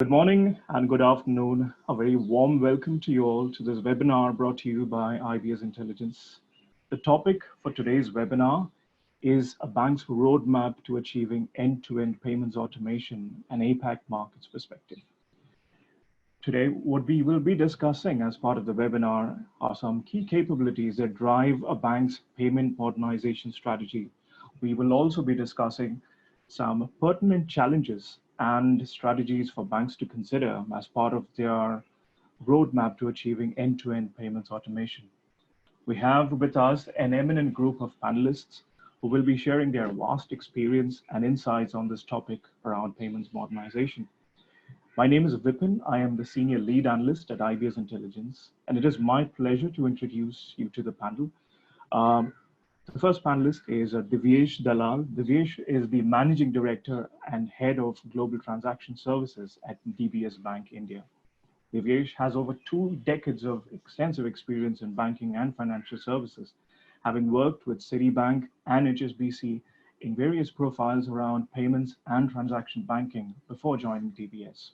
Good morning and good afternoon. A very warm welcome to you all to this webinar brought to you by IBS Intelligence. The topic for today's webinar is a bank's roadmap to achieving end-to-end payments automation and APAC markets perspective. Today, what we will be discussing as part of the webinar are some key capabilities that drive a bank's payment modernization strategy. We will also be discussing some pertinent challenges and strategies for banks to consider as part of their roadmap to achieving end-to-end payments automation. We have with us an eminent group of panelists who will be sharing their vast experience and insights on this topic around payments modernization. My name is Vipin. I am the Senior Lead Analyst at IBS Intelligence, and it is my pleasure to introduce you to the panel. The first panelist is Divyesh Dalal. Divyesh is the Managing Director and Head of Global Transaction Services at DBS Bank India. Divyesh has over 2 decades of extensive experience in banking and financial services, having worked with Citibank and HSBC in various profiles around payments and transaction banking before joining DBS.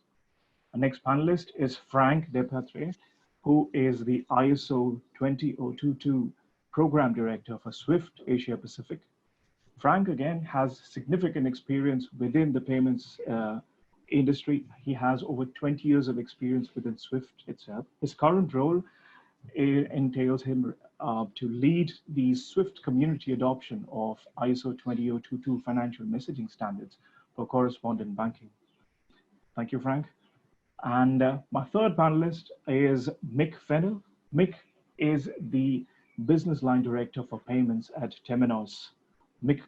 Our next panelist is Frank Depatre, who is the ISO 20022 Program Director for SWIFT Asia Pacific. Frank, again, has significant experience within the payments industry. He has over 20 years of experience within SWIFT itself. His current role entails him to lead the SWIFT community adoption of ISO 20022 financial messaging standards for correspondent banking. Thank you, Frank. And my third panelist is Mick Fennell. Mick is the Business Line Director for Payments at Temenos. Mick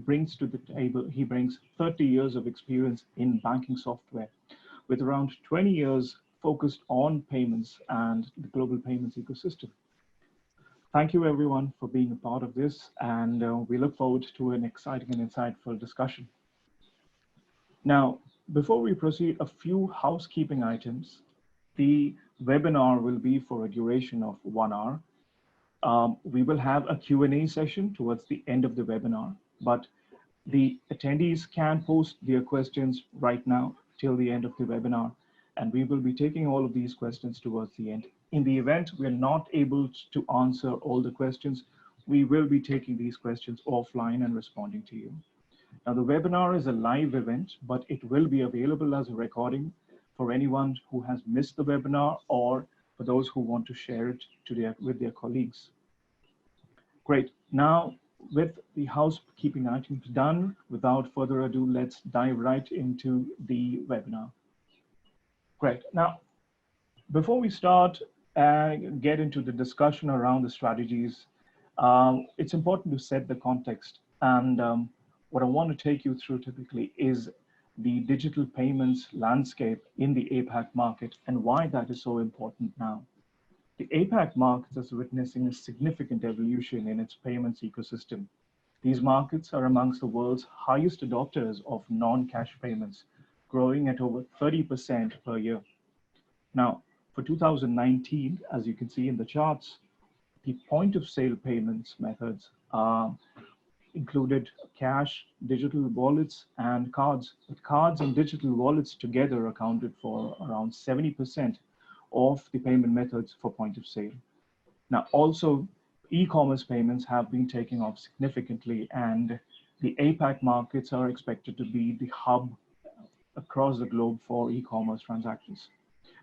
brings to the table, he brings 30 years of experience in banking software with around 20 years focused on payments and the global payments ecosystem. Thank you everyone for being a part of this, and we look forward to an exciting and insightful discussion. Now, before we proceed, a few housekeeping items. The webinar will be for a duration of 1 hour. We will have a Q&A session towards the end of the webinar, but the attendees can post their questions right now till the end of the webinar, and we will be taking all of these questions towards the end. In the event we're not able to answer all the questions, we will be taking these questions offline and responding to you. Now, the webinar is a live event, but it will be available as a recording for anyone who has missed the webinar or for those who want to share it with their colleagues. Great. Now, with the housekeeping items done, without further ado, let's dive right into the webinar. Great. Now, before we start and get into the discussion around the strategies, it's important to set the context. And what I want to take you through typically is the digital payments landscape in the APAC market and why that is so important now. The APAC market is witnessing a significant evolution in its payments ecosystem. These markets are amongst the world's highest adopters of non-cash payments, growing at over 30% per year. Now, for 2019, as you can see in the charts, the point of sale payments methods included cash, digital wallets, and cards. But cards and digital wallets together accounted for around 70% of the payment methods for point of sale. Now, also, e-commerce payments have been taking off significantly, and the APAC markets are expected to be the hub across the globe for e-commerce transactions.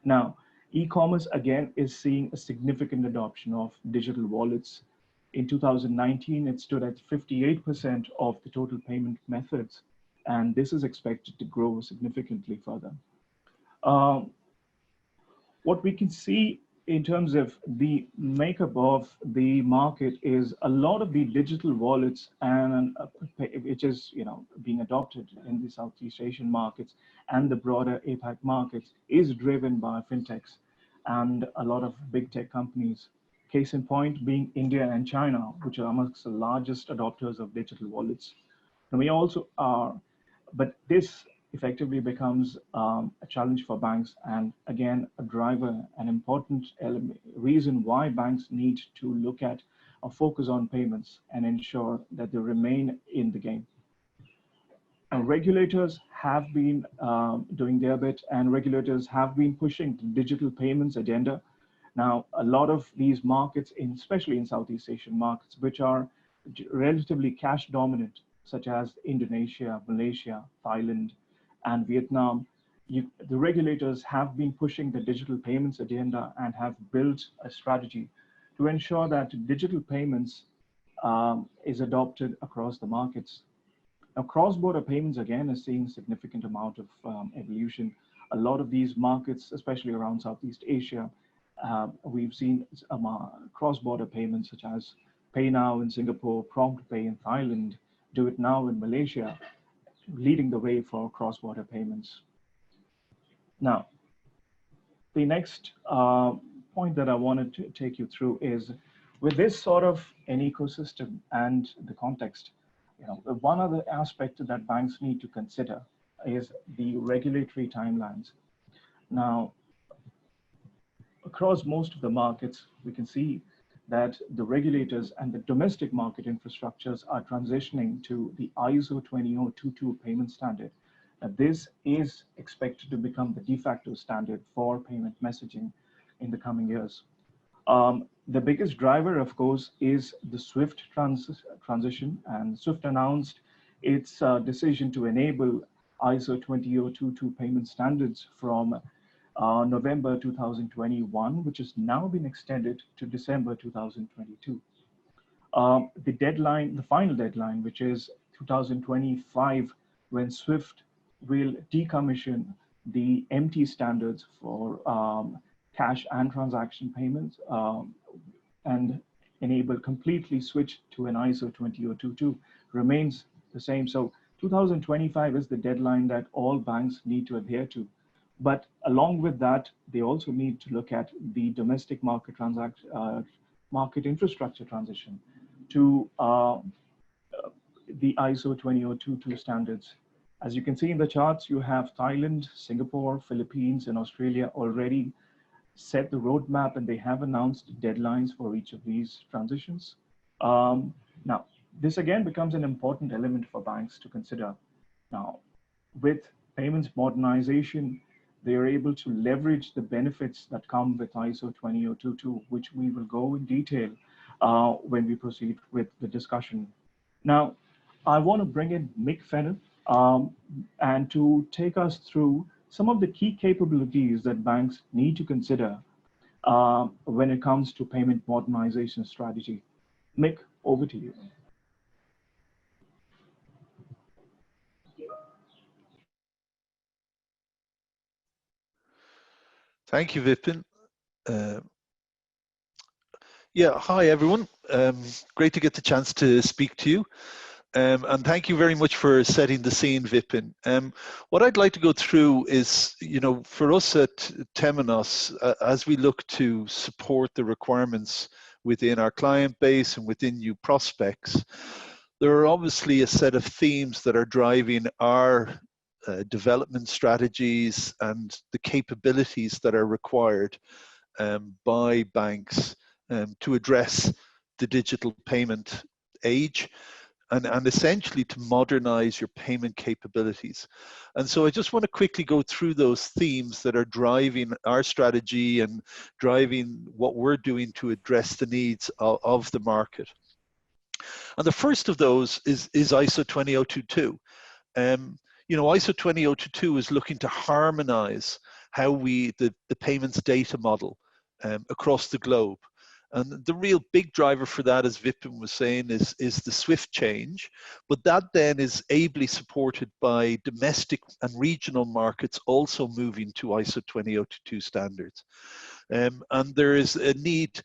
Now, e-commerce, again, is seeing a significant adoption of digital wallets. In 2019, it stood at 58% of the total payment methods, and this is expected to grow significantly further. What we can see in terms of the makeup of the market is a lot of the digital wallets, and which is being adopted in the Southeast Asian markets and the broader APAC markets, is driven by fintechs and a lot of big tech companies. Case in point being India and China, which are amongst the largest adopters of digital wallets. And we also are, but this effectively becomes a challenge for banks, and again, a driver, an important reason why banks need to look at a focus on payments and ensure that they remain in the game. And regulators have been doing their bit, and regulators have been pushing the digital payments agenda. Now, a lot of these markets, especially in Southeast Asian markets, which are relatively cash dominant, such as Indonesia, Malaysia, Thailand, and Vietnam, the regulators have been pushing the digital payments agenda and have built a strategy to ensure that digital payments is adopted across the markets. Now, cross-border payments, again, is seeing a significant amount of evolution. A lot of these markets, especially around Southeast Asia, we've seen cross-border payments such as Pay Now in Singapore, Prompt Pay in Thailand, Do It Now in Malaysia, leading the way for cross-border payments. Now, the next point that I wanted to take you through is, with this sort of an ecosystem and the context, one other aspect that banks need to consider is the regulatory timelines. Now, across most of the markets, we can see that the regulators and the domestic market infrastructures are transitioning to the ISO 20022 payment standard. And this is expected to become the de facto standard for payment messaging in the coming years. The biggest driver, of course, is the SWIFT transition, and SWIFT announced its decision to enable ISO 20022 payment standards from November 2021, which has now been extended to December 2022. The deadline, the final deadline, which is 2025, when SWIFT will decommission the MT standards for cash and transaction payments and enable completely switch to an ISO 20022, remains the same. So 2025 is the deadline that all banks need to adhere to. But along with that, they also need to look at the domestic market market infrastructure transition to the ISO 20022 standards. As you can see in the charts, you have Thailand, Singapore, Philippines, and Australia already set the roadmap, and they have announced deadlines for each of these transitions. Now, this again becomes an important element for banks to consider. Now, with payments modernization, they are able to leverage the benefits that come with ISO 20022, which we will go in detail when we proceed with the discussion. Now, I want to bring in Mick Fennell and to take us through some of the key capabilities that banks need to consider when it comes to payment modernization strategy. Mick, over to you. Thank you, Vipin. Yeah, hi everyone. Great to get the chance to speak to you. And thank you very much for setting the scene, Vipin. What I'd like to go through is, for us at Temenos, as we look to support the requirements within our client base and within new prospects, there are obviously a set of themes that are driving our development strategies and the capabilities that are required by banks to address the digital payment age. And essentially to modernize your payment capabilities. And so I just want to quickly go through those themes that are driving our strategy and driving what we're doing to address the needs of the market. And the first of those is ISO 20022. ISO 20022 is looking to harmonize how the payments data model across the globe. And the real big driver for that, as Vipin was saying, is the SWIFT change. But that then is ably supported by domestic and regional markets also moving to ISO 20022 standards. And there is a need,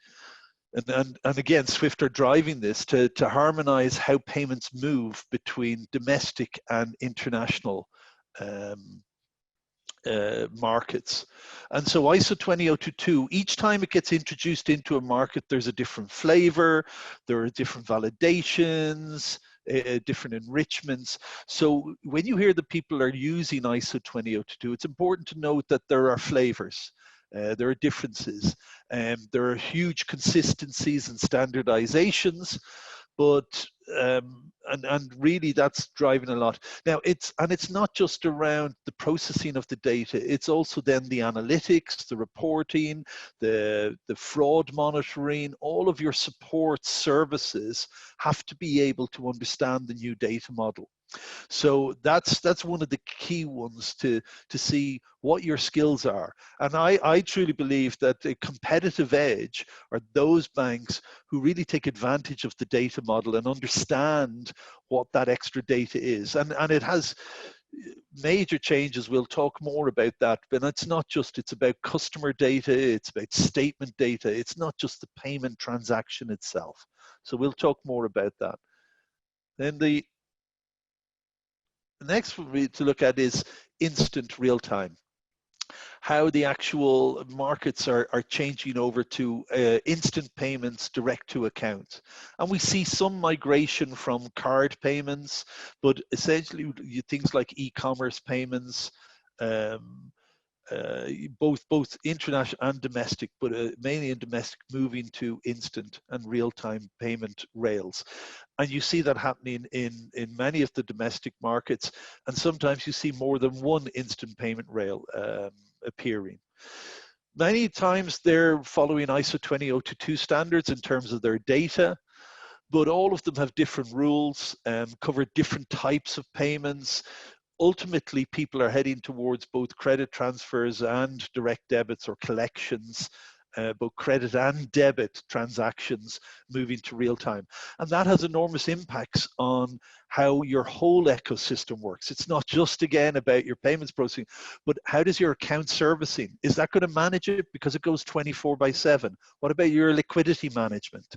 and again, SWIFT are driving this to harmonize how payments move between domestic and international markets. And so ISO 20022, each time it gets introduced into a market, there's a different flavor, there are different validations, different enrichments. So when you hear that people are using ISO 20022, it's important to note that there are flavors. There are differences, there are huge consistencies and standardizations, but and really that's driving a lot. Now it's not just around the processing of the data, it's also then the analytics, the reporting, the fraud monitoring. All of your support services have to be able to understand the new data model. So that's one of the key ones to see what your skills are. And I truly believe that the competitive edge are those banks who really take advantage of the data model and understand what that extra data is. And it has major changes. We'll talk more about that, but it's not just, it's about customer data, it's about statement data, it's not just the payment transaction itself. So we'll talk more about that. Then the next for me to look at is instant real time. How the actual markets are changing over to instant payments direct to account. And we see some migration from card payments, but essentially things like e-commerce payments, both international and domestic, but mainly in domestic, moving to instant and real-time payment rails. And you see that happening in many of the domestic markets, and sometimes you see more than one instant payment rail appearing. Many times they're following ISO 20022 standards in terms of their data, but all of them have different rules, cover different types of payments. Ultimately, people are heading towards both credit transfers and direct debits or collections, both credit and debit transactions moving to real time. And that has enormous impacts on how your whole ecosystem works. It's not just, again, about your payments processing, but how does your account servicing? Is that going to manage it because it goes 24/7? What about your liquidity management?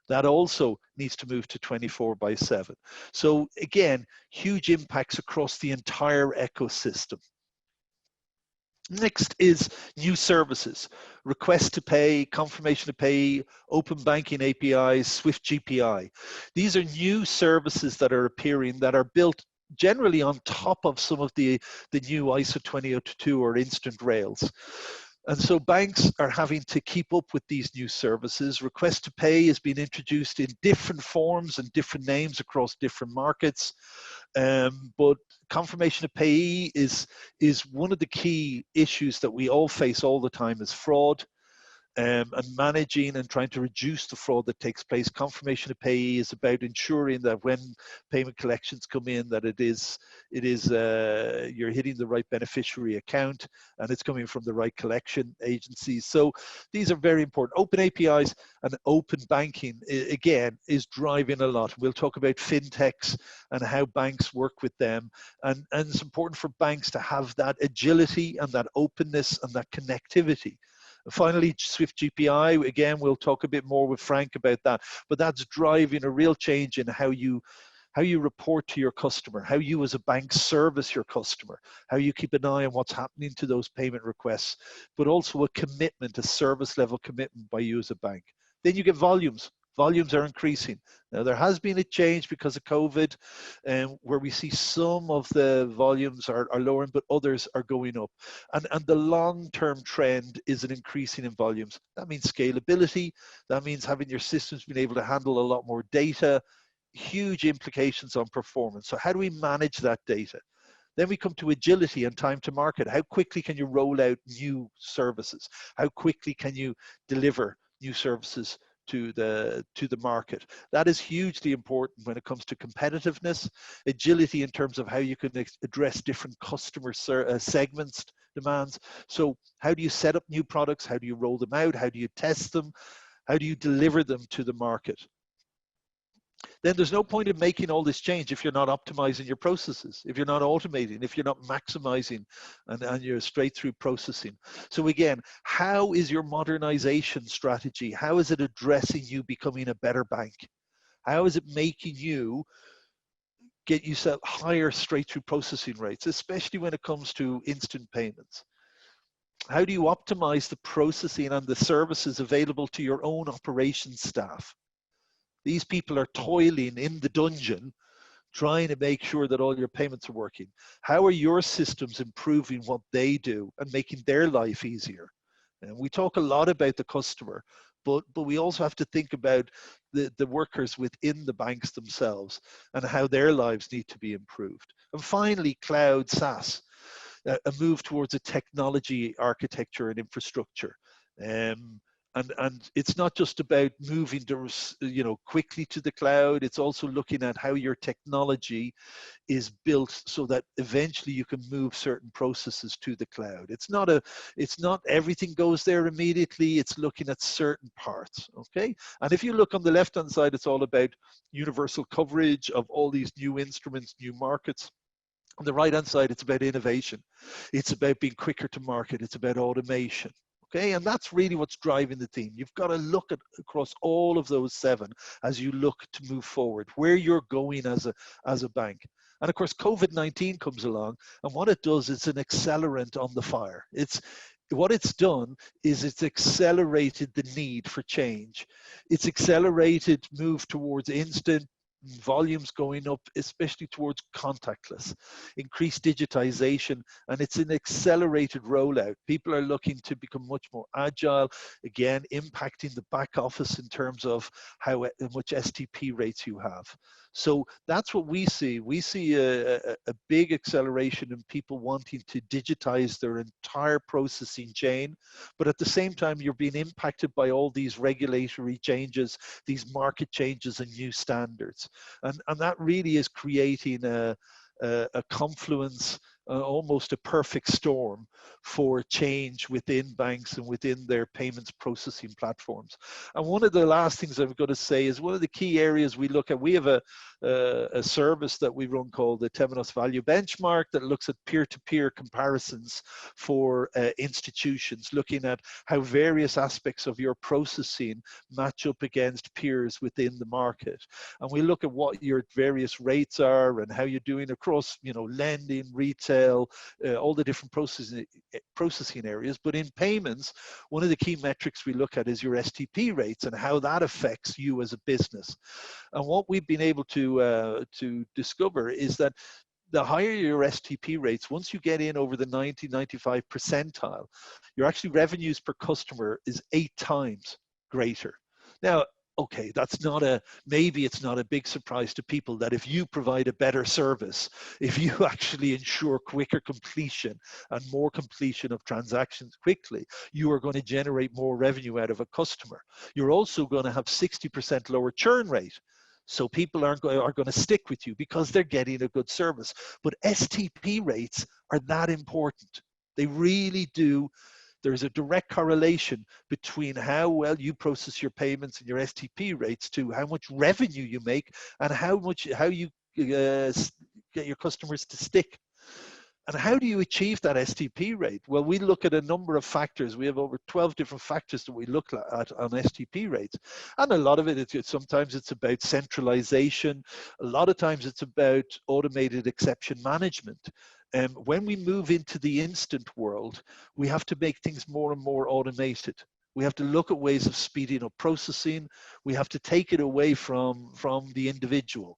That also needs to move to 24/7. So again, huge impacts across the entire ecosystem. Next is new services, request to pay, confirmation to pay, open banking APIs, Swift GPI. These are new services that are appearing that are built generally on top of some of the new ISO 20022 or instant rails. And so banks are having to keep up with these new services. Request to pay has been introduced in different forms and different names across different markets. But confirmation of payee is one of the key issues that we all face all the time is fraud. And managing and trying to reduce the fraud that takes place. Confirmation of payee is about ensuring that when payment collections come in, that you're hitting the right beneficiary account and it's coming from the right collection agencies. So these are very important. Open APIs and open banking, again, is driving a lot. We'll talk about FinTechs and how banks work with them. And it's important for banks to have that agility and that openness and that connectivity. Finally, Swift GPI, again, we'll talk a bit more with Frank about that, but that's driving a real change in how you report to your customer, how you as a bank service your customer, how you keep an eye on what's happening to those payment requests, but also a commitment, a service level commitment by you as a bank. Then you get volumes. Volumes are increasing. Now, there has been a change because of COVID, where we see some of the volumes are lowering, but others are going up. And the long-term trend is an increasing in volumes. That means scalability. That means having your systems being able to handle a lot more data, huge implications on performance. So how do we manage that data? Then we come to agility and time to market. How quickly can you roll out new services? How quickly can you deliver new services to the market? That is hugely important when it comes to competitiveness, agility in terms of how you can address different customer segments demands. So how do you set up new products? How do you roll them out? How do you test them? How do you deliver them to the market? Then there's no point in making all this change if you're not optimizing your processes, if you're not automating, if you're not maximizing and you're straight through processing. So again, how is your modernization strategy? How is it addressing you becoming a better bank? How is it making you get yourself higher straight through processing rates, especially when it comes to instant payments? How do you optimize the processing and the services available to your own operations staff? These people are toiling in the dungeon, trying to make sure that all your payments are working. How are your systems improving what they do and making their life easier? And we talk a lot about the customer, but we also have to think about the workers within the banks themselves and how their lives need to be improved. And finally, cloud SaaS, a move towards a technology architecture and infrastructure. And it's not just about moving quickly to the cloud. It's also looking at how your technology is built so that eventually you can move certain processes to the cloud. It's not everything goes there immediately. It's looking at certain parts, okay? And if you look on the left-hand side, it's all about universal coverage of all these new instruments, new markets. On the right-hand side, it's about innovation. It's about being quicker to market. It's about automation. Okay, and that's really what's driving the theme. You've got to look at across all of those 7 as you look to move forward, where you're going as a bank. And of course, COVID-19 comes along, and what it does, it's an accelerant on the fire. What it's done is it's accelerated the need for change. It's accelerated move towards instant volumes going up, especially towards contactless, increased digitization, and it's an accelerated rollout. People are looking to become much more agile, again, impacting the back office in terms of how much STP rates you have. So that's what we see. We see a big acceleration in people wanting to digitize their entire processing chain, but at the same time, you're being impacted by all these regulatory changes, these market changes and new standards. And that really is creating a confluence, almost a perfect storm for change within banks and within their payments processing platforms. And one of the last things I've got to say is one of the key areas we look at, we have a service that we run called the Temenos Value Benchmark that looks at peer-to-peer comparisons for institutions, looking at how various aspects of your processing match up against peers within the market. And we look at what your various rates are and how you're doing across, lending, retail, all the different processing areas. But in payments, one of the key metrics we look at is your STP rates and how that affects you as a business. And what we've been able to discover is that the higher your STP rates, once you get in over the 90-95 percentile, your actually revenues per customer is 8 times greater. Now, okay, maybe it's not a big surprise to people that if you provide a better service, if you actually ensure quicker completion and more completion of transactions quickly, you are going to generate more revenue out of a customer. You're also going to have 60% lower churn rate. So people are going to stick with you because they're getting a good service. But STP rates are that important. They really do. There's a direct correlation between how well you process your payments and your STP rates to how much revenue you make and how you get your customers to stick. And how do you achieve that STP rate? Well, we look at a number of factors. We have over 12 different factors that we look at on STP rates. And a lot of it, sometimes it's about centralization. A lot of times it's about automated exception management. When we move into the instant world, we have to make things more and more automated. We have to look at ways of speeding up processing. We have to take it away from the individual.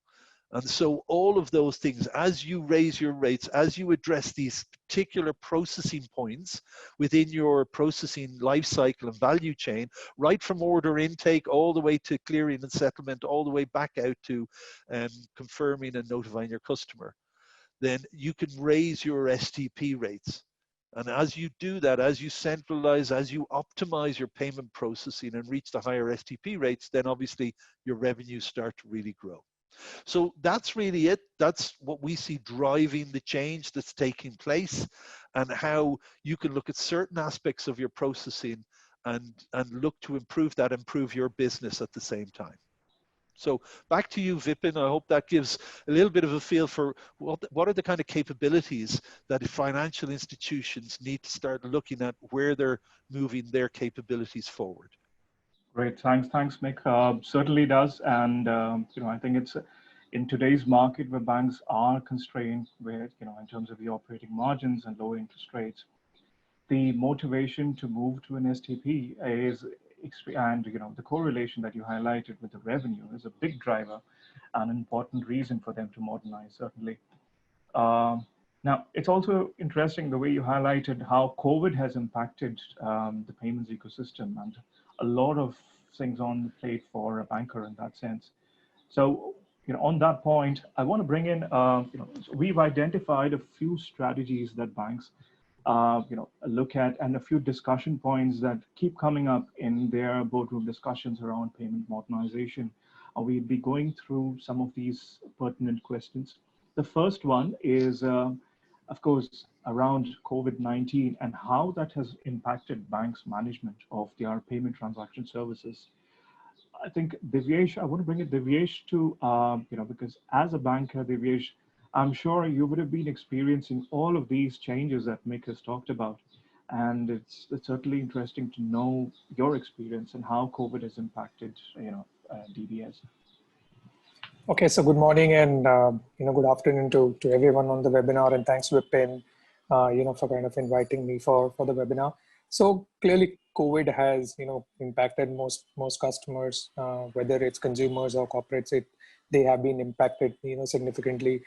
And so all of those things, as you raise your rates, as you address these particular processing points within your processing life cycle and value chain, right from order intake all the way to clearing and settlement, all the way back out to confirming and notifying your customer, then you can raise your STP rates. And as you do that, as you centralize, as you optimize your payment processing and reach the higher STP rates, then obviously your revenues start to really grow. So that's really it. That's what we see driving the change that's taking place, and how you can look at certain aspects of your processing and look to improve your business at the same time. So back to you, Vipin. I hope that gives a little bit of a feel for what are the kind of capabilities that financial institutions need to start looking at, where they're moving their capabilities forward. Great, thanks, Mick. Certainly does, and I think it's in today's market where banks are constrained with, in terms of the operating margins and low interest rates, the motivation to move to an STP is extreme, and the correlation that you highlighted with the revenue is a big driver, an important reason for them to modernize, certainly. Now, it's also interesting the way you highlighted how COVID has impacted the payments ecosystem, and a lot of things on the plate for a banker in that sense. So, on that point, I want to bring in, so we've identified a few strategies that banks, look at, and a few discussion points that keep coming up in their boardroom discussions around payment modernization. We'll be going through some of these pertinent questions. The first one is, of course, around COVID-19 and how that has impacted banks' management of their payment transaction services. I think Divyesh, I want to bring in Divyesh to, because as a banker, Divyesh, I'm sure you would have been experiencing all of these changes that Mick has talked about. And it's certainly interesting to know your experience and how COVID has impacted, DBS. Okay, so good morning and good afternoon to everyone on the webinar, and thanks Vipin, for kind of inviting me for the webinar. So clearly, COVID has impacted most customers, whether it's consumers or corporates. They have been impacted significantly.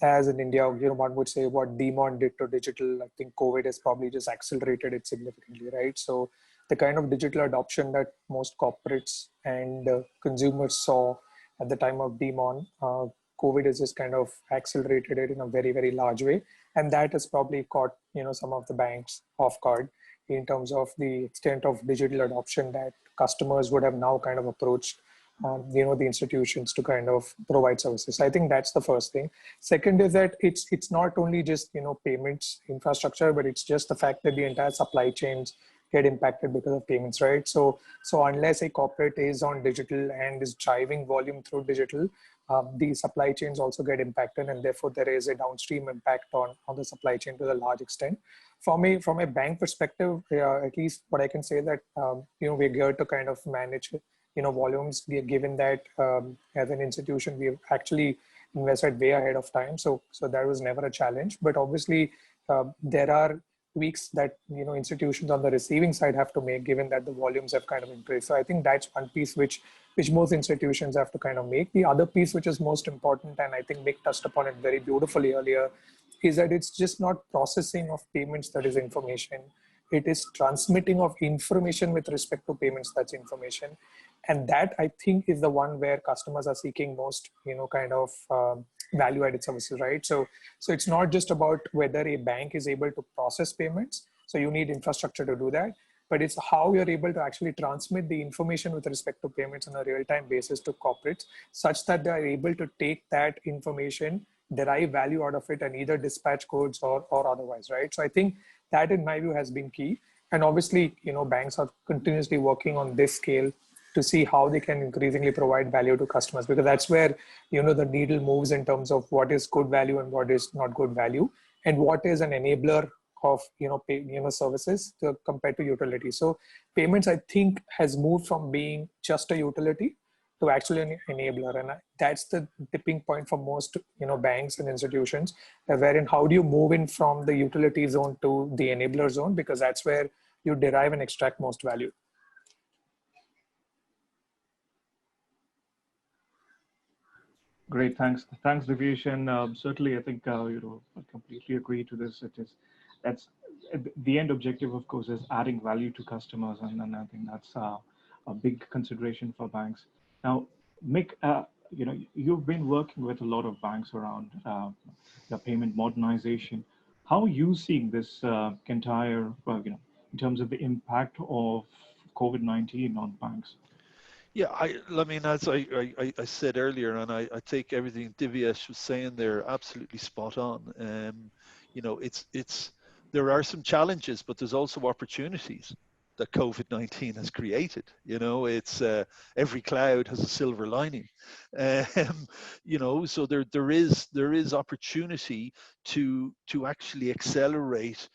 As in India, one would say what DeMon did to digital. I think COVID has probably just accelerated it significantly, right? So the kind of digital adoption that most corporates and consumers saw at the time of DeMon, COVID has just kind of accelerated it in a very, very large way. And that has probably caught, some of the banks off guard in terms of the extent of digital adoption that customers would have now kind of approached, the institutions to kind of provide services. I think that's the first thing. Second is that it's not only just, payments infrastructure, but it's just the fact that the entire supply chains get impacted because of payments, right? So unless a corporate is on digital and is driving volume through digital, the supply chains also get impacted, and therefore there is a downstream impact on the supply chain to a large extent. From a bank perspective, at least what I can say that we're geared to kind of manage volumes. Given that as an institution we've actually invested way ahead of time, so that was never a challenge. But obviously there are tweaks that institutions on the receiving side have to make, given that the volumes have kind of increased. So I think that's one piece which most institutions have to kind of make. The other piece which is most important, and I think Mick touched upon it very beautifully earlier, is that it's just not processing of payments that is information. It is transmitting of information with respect to payments that's information. And that I think is the one where customers are seeking most, kind of value-added services, right? So it's not just about whether a bank is able to process payments. So you need infrastructure to do that, but it's how you're able to actually transmit the information with respect to payments on a real-time basis to corporates, such that they are able to take that information, derive value out of it, and either dispatch codes or otherwise, right? So I think that in my view has been key. And obviously, banks are continuously working on this scale to see how they can increasingly provide value to customers, because that's where, the needle moves in terms of what is good value and what is not good value, and what is an enabler of, services compared to utility. So payments, I think, has moved from being just a utility to actually an enabler. And that's the tipping point for most, banks and institutions, wherein how do you move in from the utility zone to the enabler zone, because that's where you derive and extract most value. Great, thanks, Divyesh, and certainly I think I completely agree to this. That's the end objective, of course, is adding value to customers, and I think that's a big consideration for banks. Now, Mick, you've been working with a lot of banks around the payment modernization. How are you seeing this entire, in terms of the impact of COVID-19 on banks? Yeah, I mean, as I said earlier, and I take everything Divyesh was saying there absolutely spot on. There are some challenges, but there's also opportunities that COVID-19 has created. It's every cloud has a silver lining. So there is opportunity to actually accelerate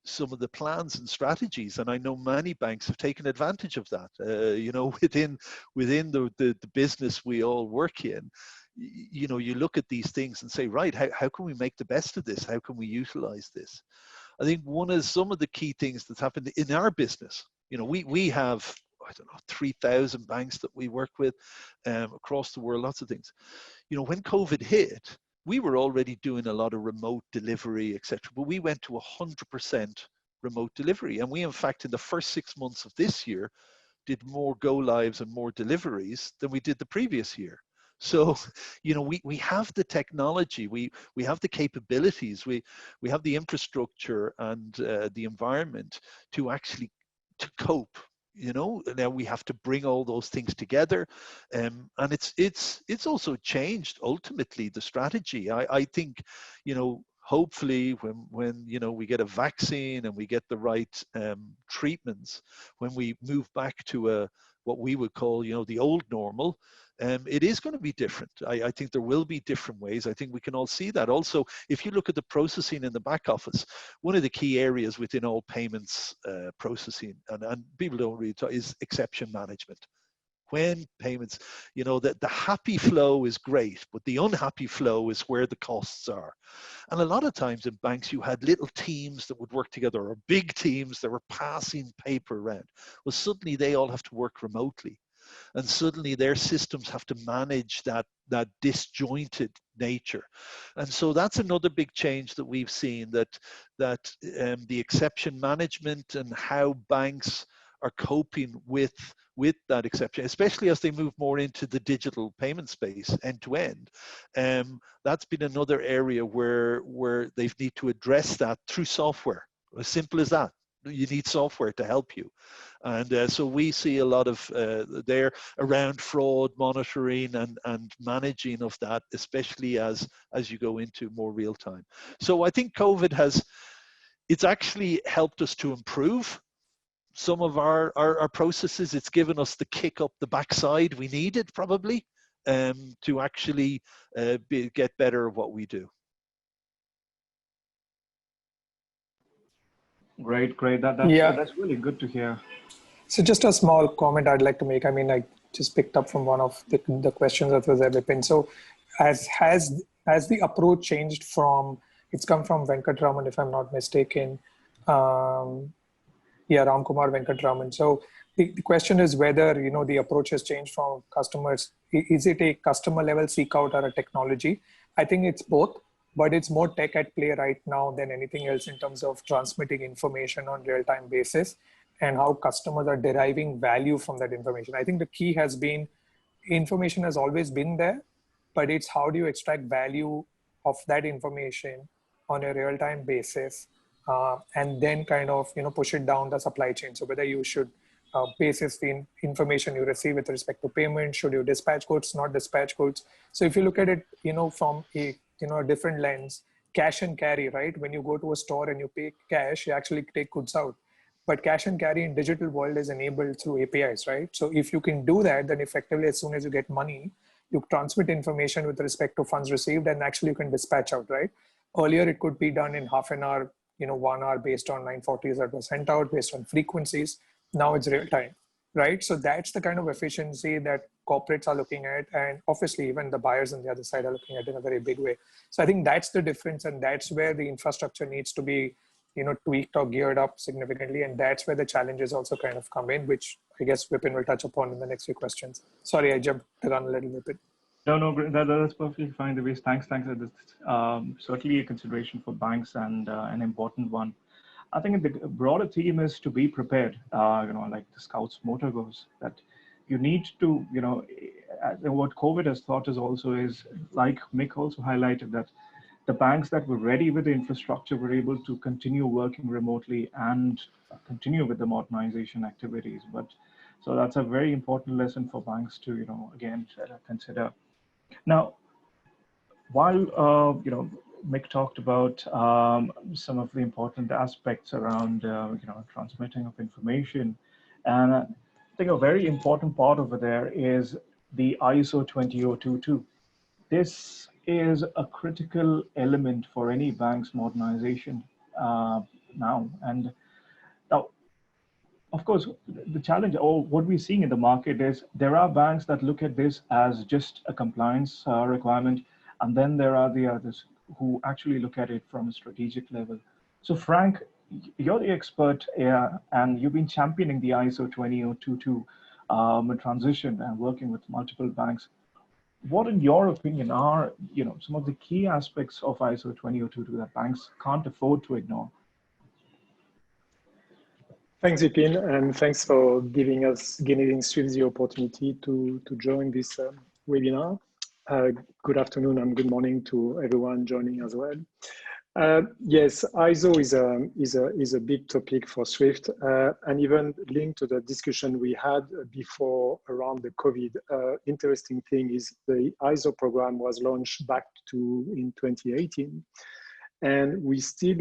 some of the plans and strategies, and I know many banks have taken advantage of that. Within the business we all work in, you look at these things and say, right, how can we make the best of this? How can we utilize this? I think some of the key things that's happened in our business, we have, I don't know, 3,000 banks that we work with across the world, lots of things. When COVID hit, we were already doing a lot of remote delivery, etc. But we went to 100% remote delivery. And we, in fact, in the first 6 months of this year, did more go lives and more deliveries than we did the previous year. So, you know, we have the technology, we have the capabilities, we have the infrastructure and the environment to actually to cope. You know, now we have to bring all those things together, and it's also changed ultimately the strategy. I think, you know, hopefully when you know we get a vaccine and we get the right treatments, when we move back to a what we would call, you know, the old normal, it is going to be different. I think there will be different ways. I think we can all see that. Also, if you look at the processing in the back office, one of the key areas within all payments processing, and people don't really talk, is exception management. When payments, you know, that the happy flow is great, but the unhappy flow is where the costs are. And a lot of times in banks, you had little teams that would work together, or big teams that were passing paper around. Well, suddenly they all have to work remotely, and suddenly their systems have to manage that disjointed nature. And so that's another big change that we've seen, that the exception management and how banks are coping with that exception, especially as they move more into the digital payment space end to end. That's been another area where they need to address that through software. As simple as that. You need software to help you. And so we see a lot of there around fraud monitoring and managing of that, especially as you go into more real time. So I think COVID it's actually helped us to improve some of our processes. It's given us the kick up the backside we needed probably to actually get better at what we do. Great. That's really good to hear. So just a small comment I'd like to make. I mean, I just picked up from one of the questions that was Vipin. So has the approach changed from, it's come from Venkatraman, if I'm not mistaken. Ramkumar Venkatraman. So the question is whether, you know, the approach has changed from customers. Is it a customer level seek out or a technology? I think it's both, but it's more tech at play right now than anything else in terms of transmitting information on real-time basis and how customers are deriving value from that information. I think the key has been, information has always been there, but it's how do you extract value of that information on a real-time basis, and then kind of, you know, push it down the supply chain. So whether you should basis the information you receive with respect to payment, should you dispatch goods, not dispatch goods. So if you look at it, you know, from a, you know, a different lens, cash and carry, right? When you go to a store and you pay cash, you actually take goods out. But cash and carry in digital world is enabled through APIs, right? So if you can do that, then effectively as soon as you get money, you transmit information with respect to funds received, and actually you can dispatch out, right? Earlier, it could be done in half an hour, you know, 1 hour based on 940s that was sent out based on frequencies. Now it's real time, right? So that's the kind of efficiency that corporates are looking at. And obviously even the buyers on the other side are looking at it in a very big way. So I think that's the difference. And that's where the infrastructure needs to be, you know, tweaked or geared up significantly. And that's where the challenges also kind of come in, which I guess Vipin will touch upon in the next few questions. Sorry, I jumped the gun a little bit. No, that's perfectly fine. Divyesh, thanks. That's certainly a consideration for banks and an important one. I think the broader theme is to be prepared. You know, like the Scouts motto goes, that you need to, you know, what COVID has taught us also is, like Mick also highlighted, that the banks that were ready with the infrastructure were able to continue working remotely and continue with the modernization activities. But so that's a very important lesson for banks to, you know, again, consider. Now, while you know, Mick talked about some of the important aspects around you know, transmitting of information, and I think a very important part over there is the ISO 20022. This is a critical element for any bank's modernization now. And now, of course, the challenge, or what we're seeing in the market, is there are banks that look at this as just a compliance requirement, and then there are the others who actually look at it from a strategic level. So Frank, you're the expert, and you've been championing the ISO 20022 transition and working with multiple banks. What, in your opinion, are, you know, some of the key aspects of ISO 20022 that banks can't afford to ignore? Thanks, Vipin, and thanks for giving Swift the opportunity to join this webinar. Good afternoon and good morning to everyone joining as well. Yes, ISO is a big topic for Swift, and even linked to the discussion we had before around the COVID. Interesting thing is the ISO program was launched back in 2018, and we still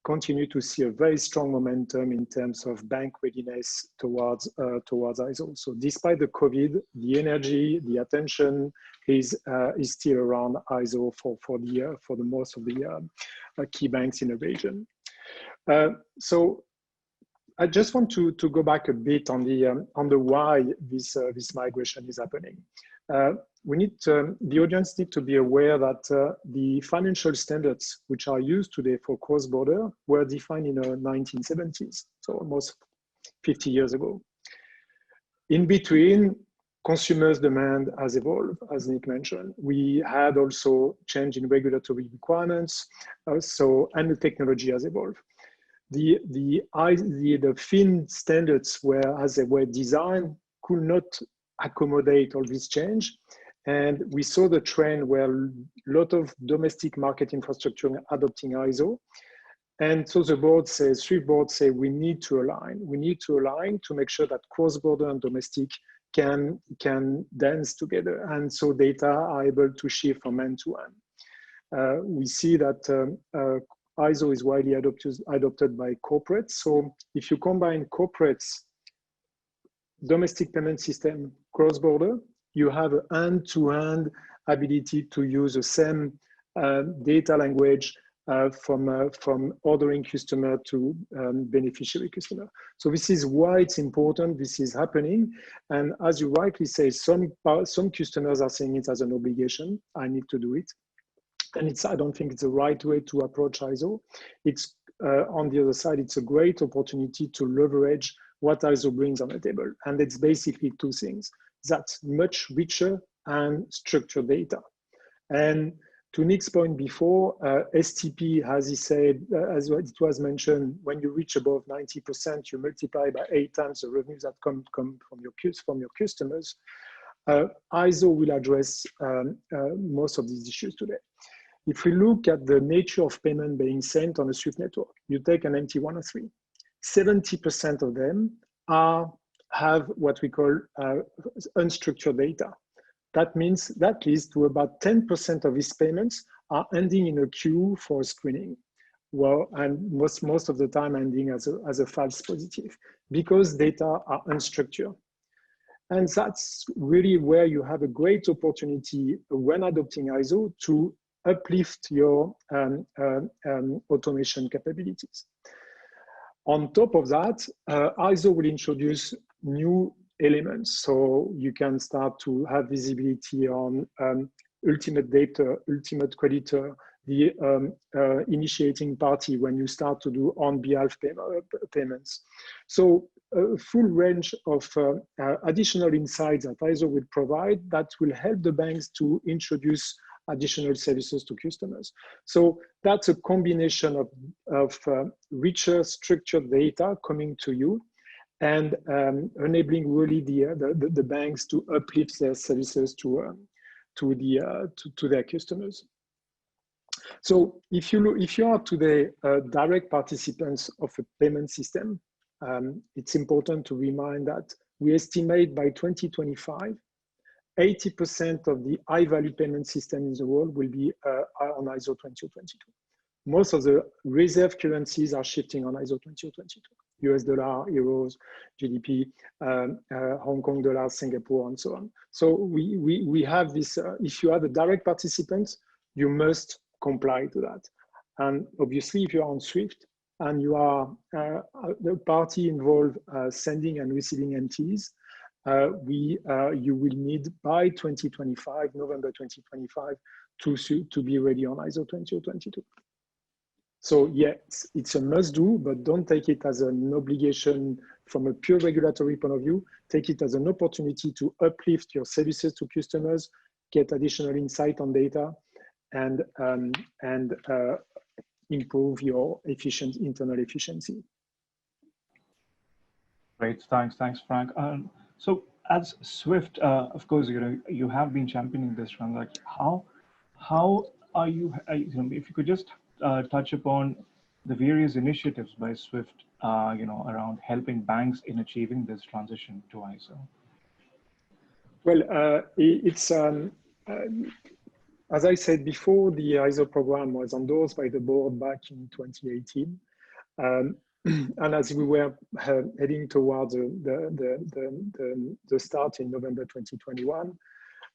continue to see a very strong momentum in terms of bank readiness towards ISO. So despite the COVID, the energy, the attention is still around ISO for the most of the key banks in the region. So I just want to go back a bit on the why this migration is happening. The audience need to be aware that the financial standards which are used today for cross-border were defined in the 1970s, so almost 50 years ago. In between, consumers' demand has evolved, as Nick mentioned. We had also change in regulatory requirements, and the technology has evolved. The fin standards as they were designed could not accommodate all this change. And we saw the trend where a lot of domestic market infrastructure adopting ISO. And so the Swift board say, we need to align. We need to align to make sure that cross-border and domestic can dance together. And so data are able to shift from end to end. We see that ISO is widely adopted by corporates. So if you combine corporates, domestic payment system, cross-border, you have an end-to-end ability to use the same data language from ordering customer to beneficiary customer. So this is why it's important. This is happening, and as you rightly say, some customers are saying it as an obligation. I need to do it, and I don't think it's the right way to approach ISO. It's on the other side, it's a great opportunity to leverage what ISO brings on the table, and it's basically two things. That's much richer and structured data. And to Nick's point before, STP, as he said, as it was mentioned, when you reach above 90%, you multiply by 8 times the revenues that come from your customers. ISO will address most of these issues today. If we look at the nature of payment being sent on a Swift network, you take an MT103, 70% of them have what we call unstructured data. That means that leads to about 10% of these payments are ending in a queue for screening. Well, and most of the time ending as a false positive because data are unstructured. And that's really where you have a great opportunity when adopting ISO to uplift your automation capabilities. On top of that, ISO will introduce new elements. So you can start to have visibility on ultimate data, ultimate creditor, the initiating party when you start to do on behalf payments. So a full range of additional insights that ISO will provide that will help the banks to introduce additional services to customers. So that's a combination of richer structured data coming to you and enabling really the banks to uplift their services to their customers. So if you are today direct participants of a payment system, it's important to remind that we estimate by 2025, 80% of the high-value payment system in the world will be on ISO 20022. Most of the reserve currencies are shifting on ISO 20022. US dollar, euros, GDP, Hong Kong dollar, Singapore, and so on. So we have this, if you are the direct participants, you must comply to that. And obviously, if you're on Swift and you are the party involved sending and receiving MTs, you will need by 2025, November 2025, to be ready on ISO 20022. So yes, it's a must do, but don't take it as an obligation from a pure regulatory point of view. Take it as an opportunity to uplift your services to customers, get additional insight on data, and improve your internal efficiency. Great, thanks, Frank. So as Swift, of course, you have been championing this transaction. How are you? If you could just touch upon the various initiatives by Swift, around helping banks in achieving this transition to ISO. Well, it's as I said before, the ISO program was endorsed by the board back in 2018. And as we were heading towards the start in November 2021,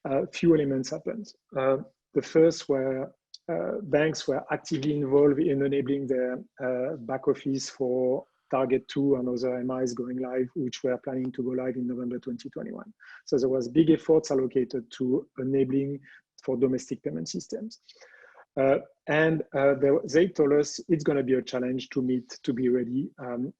a few elements happened. The first were banks were actively involved in enabling their back office for Target 2 and other MIs going live, which were planning to go live in November 2021. So there was big efforts allocated to enabling for domestic payment systems. They told us it's going to be a challenge to be ready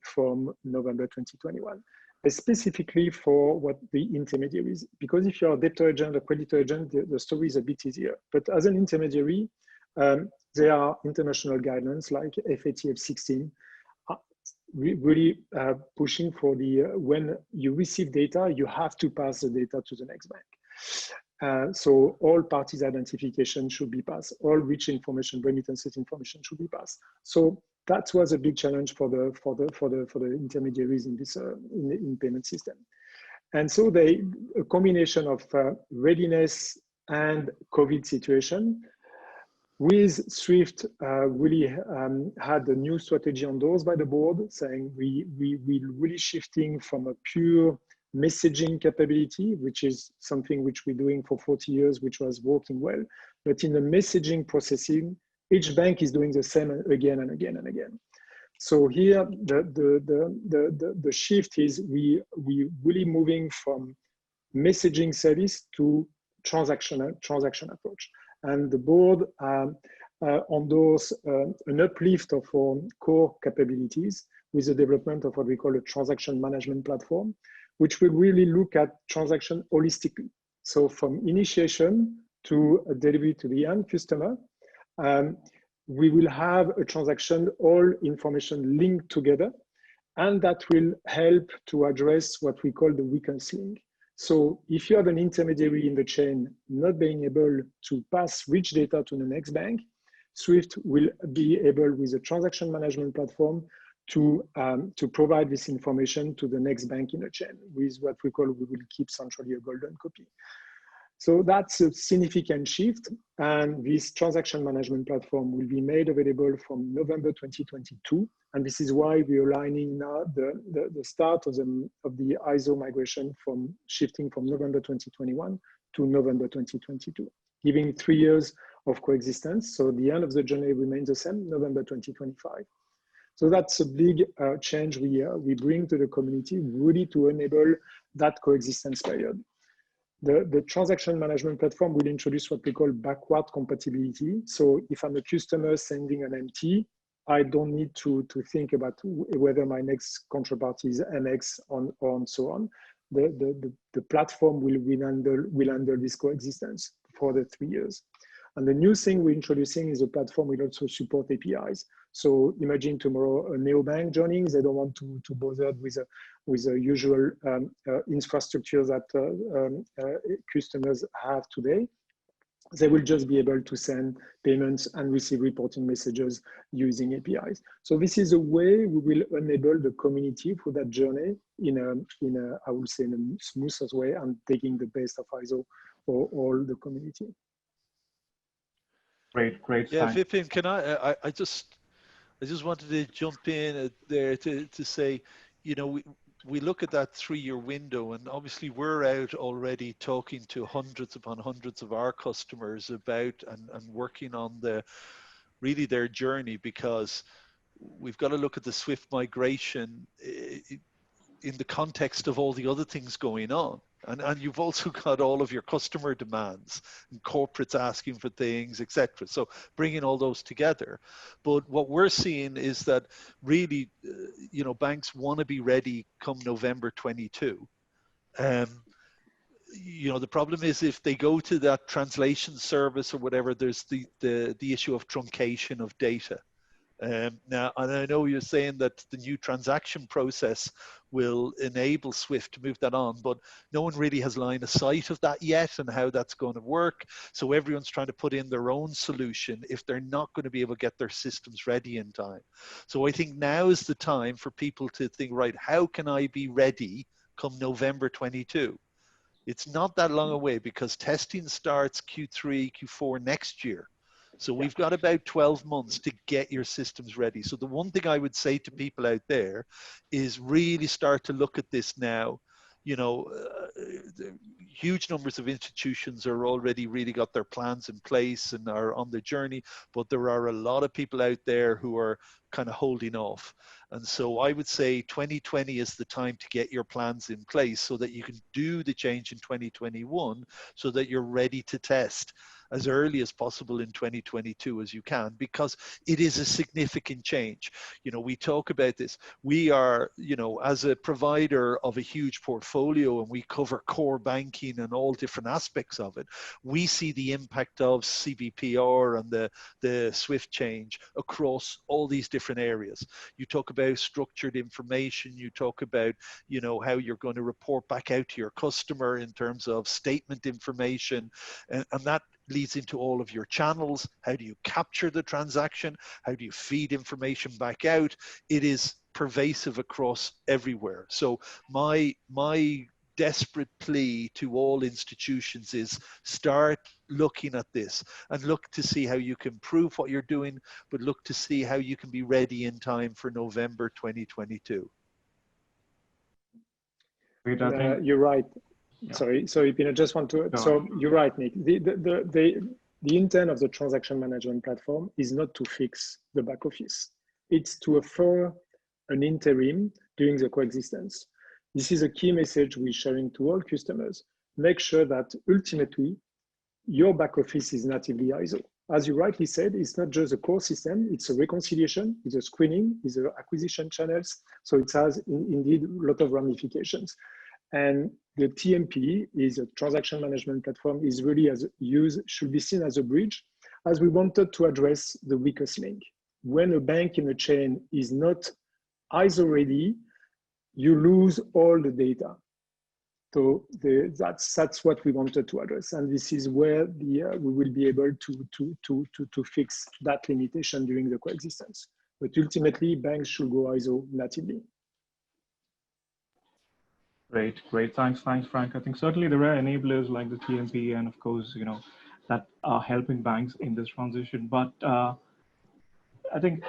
from November 2021, specifically for what the intermediaries, because if you're a debtor agent or creditor agent, the story is a bit easier. But as an intermediary, there are international guidelines like FATF 16, really pushing for when you receive data, you have to pass the data to the next bank. So all parties identification should be passed, all rich information, remittances information should be passed. So that was a big challenge for the intermediaries in this in payment system. And so a combination of readiness and COVID situation with Swift really had a new strategy endorsed by the board, saying we really shifting from a pure messaging capability, which is something which we're doing for 40 years, which was working well. But in the messaging processing, each bank is doing the same again and again and again. So here, the shift is we really moving from messaging service to transaction approach. And the board endorsed an uplift of our core capabilities with the development of what we call a transaction management platform, which will really look at transaction holistically. So from initiation to delivery to the end customer, we will have a transaction, all information linked together, and that will help to address what we call the weakest link. So if you have an intermediary in the chain not being able to pass rich data to the next bank, Swift will be able, with a transaction management platform, to provide this information to the next bank in the chain with what we call, we will keep centrally a golden copy. So that's a significant shift, and this transaction management platform will be made available from November 2022, and this is why we're aligning now the start of the ISO migration from shifting from November 2021 to November 2022, giving 3 years of coexistence. So the end of the journey remains the same, November 2025. So that's a big change we bring to the community, really to enable that coexistence period. The transaction management platform will introduce what we call backward compatibility. So if I'm a customer sending an MT, I don't need to think about whether my next counterparty is MX or so on. The platform will handle this coexistence for the 3 years. And the new thing we're introducing is a platform will also support APIs. So imagine tomorrow a neobank joining, they don't want to bother with the usual infrastructure that customers have today. They will just be able to send payments and receive reporting messages using APIs. So this is a way we will enable the community for that journey in a I would say, in a smoothest way, and taking the best of ISO for all the community. Great. Yeah, Vipin, can I just wanted to jump in there to say, you know, we look at that 3-year window, and obviously we're out already talking to hundreds upon hundreds of our customers about and working on really their journey, because we've got to look at the Swift migration in the context of all the other things going on. And you've also got all of your customer demands and corporates asking for things, etc. So bringing all those together. But what we're seeing is that really, you know, banks want to be ready come November 22. You know, the problem is if they go to that translation service or whatever, there's the issue of truncation of data. Now, and I know you're saying that the new transaction process will enable Swift to move that on, but no one really has line of sight of that yet and how that's going to work. So everyone's trying to put in their own solution if they're not going to be able to get their systems ready in time. So I think now is the time for people to think, right, how can I be ready come November 22? It's not that long away because testing starts Q3, Q4 next year. So we've got about 12 months to get your systems ready. So the one thing I would say to people out there is really start to look at this now. You know, huge numbers of institutions are already really got their plans in place and are on the journey, but there are a lot of people out there who are kind of holding off. And so I would say 2020 is the time to get your plans in place so that you can do the change in 2021 so that you're ready to test as early as possible in 2022 as you can, because it is a significant change. You know, we talk about this. We are, you know, as a provider of a huge portfolio and we cover core banking and all different aspects of it, we see the impact of CBPR and the SWIFT change across all these different areas. You talk about structured information, you talk about, you know, how you're going to report back out to your customer in terms of statement information, and that leads into all of your channels. How do you capture the transaction? How do you feed information back out? It is pervasive across everywhere. So my desperate plea to all institutions is start looking at this and look to see how you can improve what you're doing, but look to see how you can be ready in time for November 2022. You're right. Sorry, Pino, just want to, so you're right, Nick. The intent of the transaction management platform is not to fix the back office. It's to offer an interim during the coexistence. This is a key message we're sharing to all customers. Make sure that ultimately your back office is natively ISO. As you rightly said, it's not just a core system, it's a reconciliation, it's a screening, it's a acquisition channels. So it has indeed a lot of ramifications. And the TMP is a transaction management platform is really should be seen as a bridge, as we wanted to address the weakest link. When a bank in a chain is not ISO ready, you lose all the data. So that's what we wanted to address, and this is where we will be able to fix that limitation during the coexistence. But ultimately, banks should go ISO natively. Great. Thanks, Frank. I think certainly there are enablers like the TMP and of course, you know, that are helping banks in this transition. But I think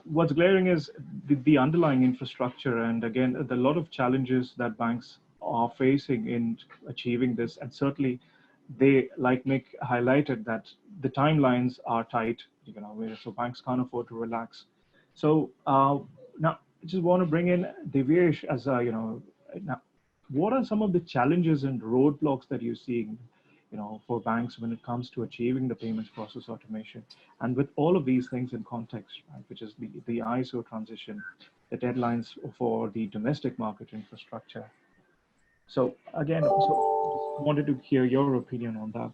what's glaring is the underlying infrastructure, and again, a lot of challenges that banks are facing in achieving this. And certainly they, like Nick highlighted, that the timelines are tight, you know, so banks can't afford to relax. So now I just want to bring in Divyesh as you know, now, what are some of the challenges and roadblocks that you're seeing, you know, for banks when it comes to achieving the payments process automation? And with all of these things in context, right, which is the ISO transition, the deadlines for the domestic market infrastructure. So again, I wanted to hear your opinion on that.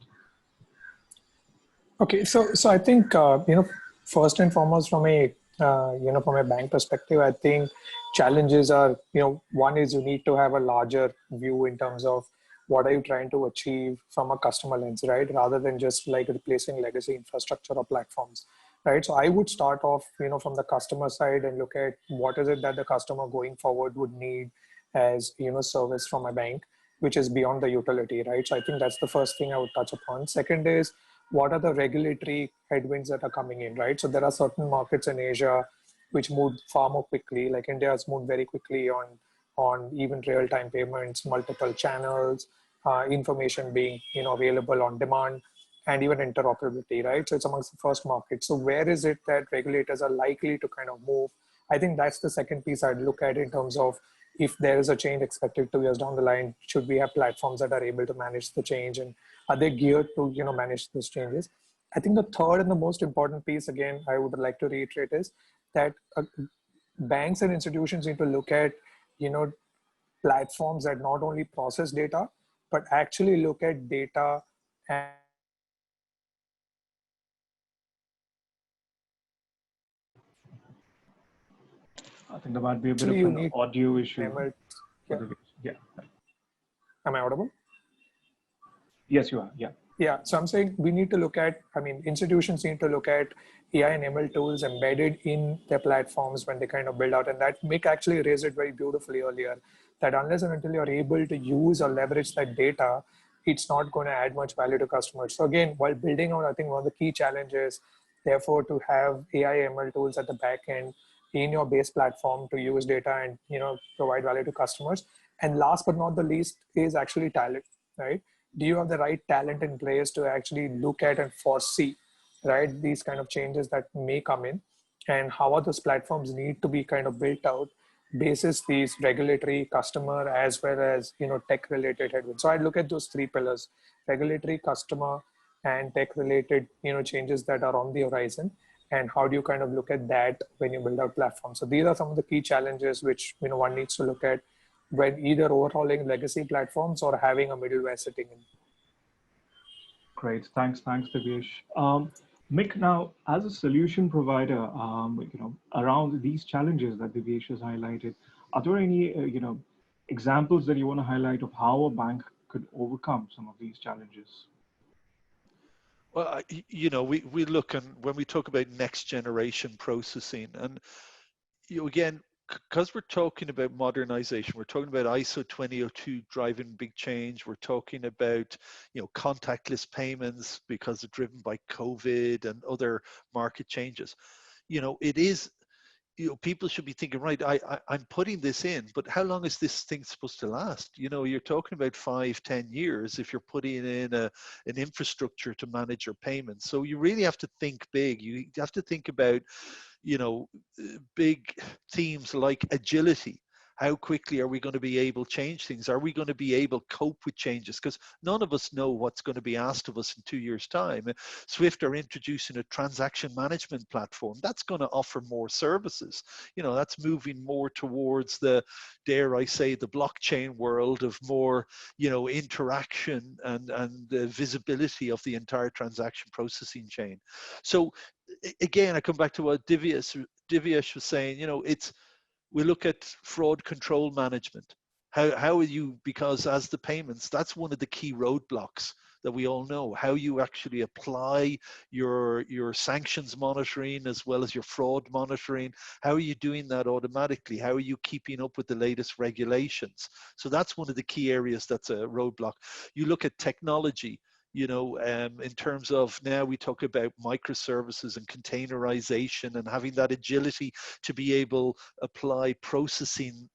Okay, so I think you know, first and foremost, from a from a bank perspective, I think challenges are, you know, one is you need to have a larger view in terms of what are you trying to achieve from a customer lens, right? Rather than just like replacing legacy infrastructure or platforms, right? So I would start off, you know, from the customer side and look at what is it that the customer going forward would need as, you know, service from a bank, which is beyond the utility, right? So I think that's the first thing I would touch upon. Second is, what are the regulatory headwinds that are coming in, right? So there are certain markets in Asia which moved far more quickly, like India has moved very quickly on even real-time payments, multiple channels, information being, you know, available on demand, and even interoperability, right? So it's amongst the first markets. So where is it that regulators are likely to kind of move? I think that's the second piece I'd look at in terms of if there is a change expected 2 years down the line, should we have platforms that are able to manage the change, and are they geared to, you know, manage those changes? I think the third and the most important piece, again, I would like to reiterate is that banks and institutions need to look at, you know, platforms that not only process data, but actually look at data and I think there might be a bit Actually, of you an need audio issue. ML. For Yeah. yeah. Am I audible? Yes, you are. Yeah. Yeah, so I'm saying we need to look at, I mean, institutions need to look at AI and ML tools embedded in their platforms when they kind of build out. And that Mick actually raised it very beautifully earlier, that unless and until you're able to use or leverage that data, it's not going to add much value to customers. So again, while building out, I think one of the key challenges, therefore, to have AI ML tools at the back end in your base platform to use data and provide value to customers. And last but not the least is actually talent, right? Do you have the right talent in place to actually look at and foresee, right, these kind of changes that may come in, and how are those platforms need to be kind of built out basis these regulatory, customer, as well as tech related headwinds. So I look at those three pillars: regulatory, customer, and tech related changes that are on the horizon, and how do you kind of look at that when you build out platforms. So these are some of the key challenges which one needs to look at when either overhauling legacy platforms or having a middleware sitting in. Great. Thanks, Divyesh. Mick, now as a solution provider, around these challenges that Divyesh has highlighted, are there any, examples that you want to highlight of how a bank could overcome some of these challenges? Well, we look, and when we talk about next generation processing, and again, because we're talking about modernization, we're talking about ISO 2002 driving big change. We're talking about, contactless payments because they're driven by COVID and other market changes. It is, people should be thinking, right, I'm putting this in, but how long is this thing supposed to last? You're talking about 5-10 years if you're putting in an infrastructure to manage your payments. So you really have to think big. You have to think about, big themes like agility. How quickly are we going to be able to change things? Are we going to be able to cope with changes? Because none of us know what's going to be asked of us in 2 years' time. Swift are introducing a transaction management platform. That's going to offer more services. That's moving more towards the, dare I say, the blockchain world of more, interaction and the visibility of the entire transaction processing chain. So again, I come back to what Divyesh was saying, we look at fraud control management. How are you, because as the payments, that's one of the key roadblocks that we all know, how you actually apply your sanctions monitoring as well as your fraud monitoring. How are you doing that automatically? How are you keeping up with the latest regulations? So that's one of the key areas that's a roadblock. You look at technology, in terms of, now we talk about microservices and containerization and having that agility to be able to apply processing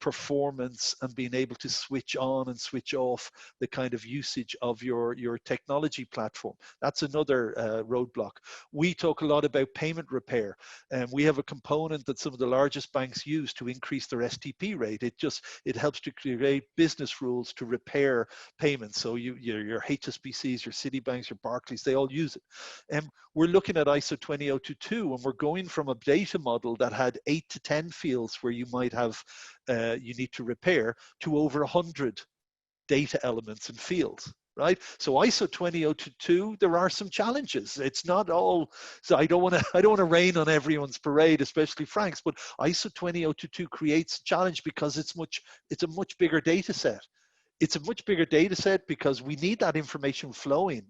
performance and being able to switch on and switch off the kind of usage of your technology platform. That's another roadblock. We talk a lot about payment repair, and we have a component that some of the largest banks use to increase their STP rate. It helps to create business rules to repair payments. So your HSBCs, your Citibanks, your Barclays, they all use it. We're looking at ISO 20022, and we're going from a data model that had 8 to 10 fields where you might have you need to repair, to over 100 data elements and fields, right? So ISO 20022, there are some challenges. It's not all, so I don't want to rain on everyone's parade, especially Frank's, but ISO 20022 creates a challenge because it's a much bigger data set. It's a much bigger data set because we need that information flowing.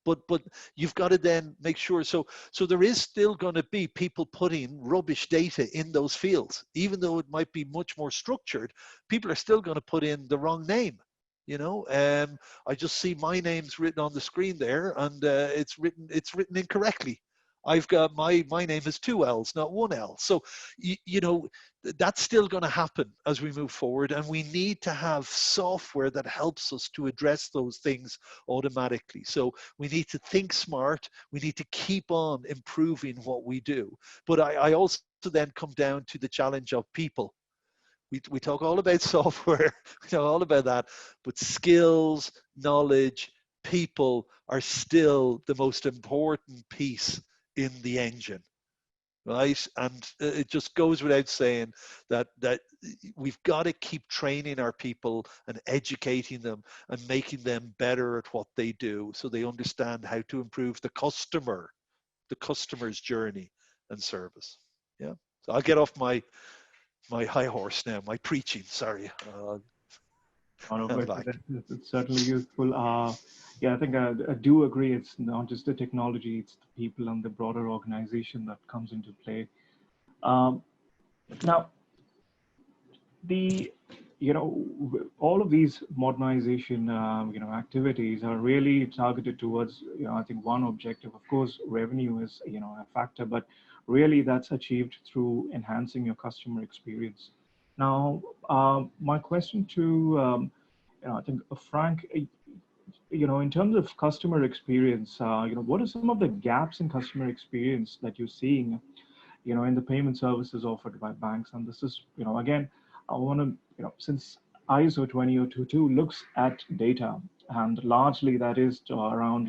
But you've got to then make sure, so there is still going to be people putting rubbish data in those fields. Even though it might be much more structured, people are still going to put in the wrong name. I just see my name's written on the screen there, and it's written incorrectly. I've got my name has 2 L's, not 1 L. So, that's still going to happen as we move forward. And we need to have software that helps us to address those things automatically. So we need to think smart. We need to keep on improving what we do. But I also then come down to the challenge of people. We talk all about software, we talk all about that, but skills, knowledge, people are still the most important piece in the engine, right? And it just goes without saying that we've got to keep training our people and educating them and making them better at what they do, so they understand how to improve the customer's journey and service. Yeah. So I'll get off my high horse now, my preaching, sorry. It's certainly useful. Yeah, I think I do agree. It's not just the technology, it's the people and the broader organization that comes into play. Now, all of these modernization, activities are really targeted towards, I think one objective, of course, revenue is, a factor, but really that's achieved through enhancing your customer experience. Now, my question to, I think Frank, in terms of customer experience, what are some of the gaps in customer experience that you're seeing, in the payment services offered by banks? And this is, again, I want to, since ISO 20022 looks at data, and largely that is around,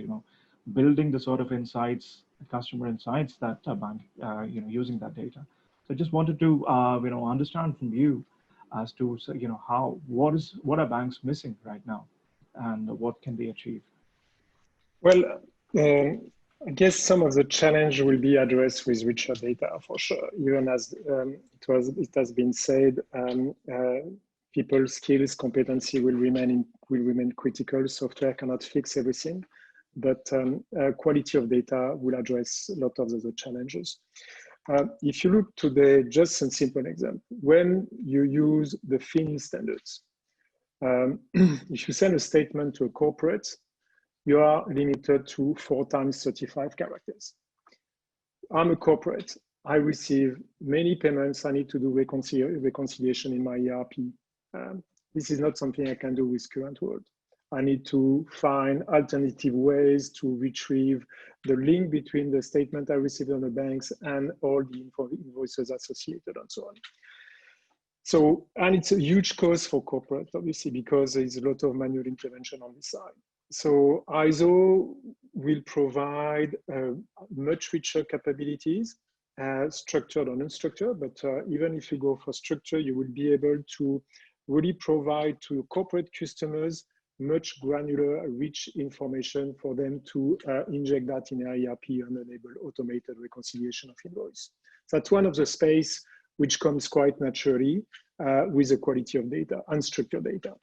building the sort of insights, customer insights that a bank, using that data. So I just wanted to, understand from you as to, what are banks missing right now, and what can they achieve? Well, I guess some of the challenge will be addressed with richer data for sure. Even as it has been said, people's skills, competency will remain critical. Software cannot fix everything, but quality of data will address a lot of the challenges. If you look today, just a simple example, when you use the FIN standards, if you send a statement to a corporate, you are limited to 4 times 35 characters. I'm a corporate. I receive many payments. I need to do reconciliation in my ERP. This is not something I can do with current world. I need to find alternative ways to retrieve the link between the statement I received on the banks and all the invoices associated and so on. So, and it's a huge cost for corporate, obviously, because there's a lot of manual intervention on this side. So ISO will provide much richer capabilities, structured or unstructured, but even if you go for structure, you will be able to really provide to corporate customers much granular, rich information for them to inject that in their ERP and enable automated reconciliation of invoice. So that's one of the space which comes quite naturally with the quality of data, unstructured data.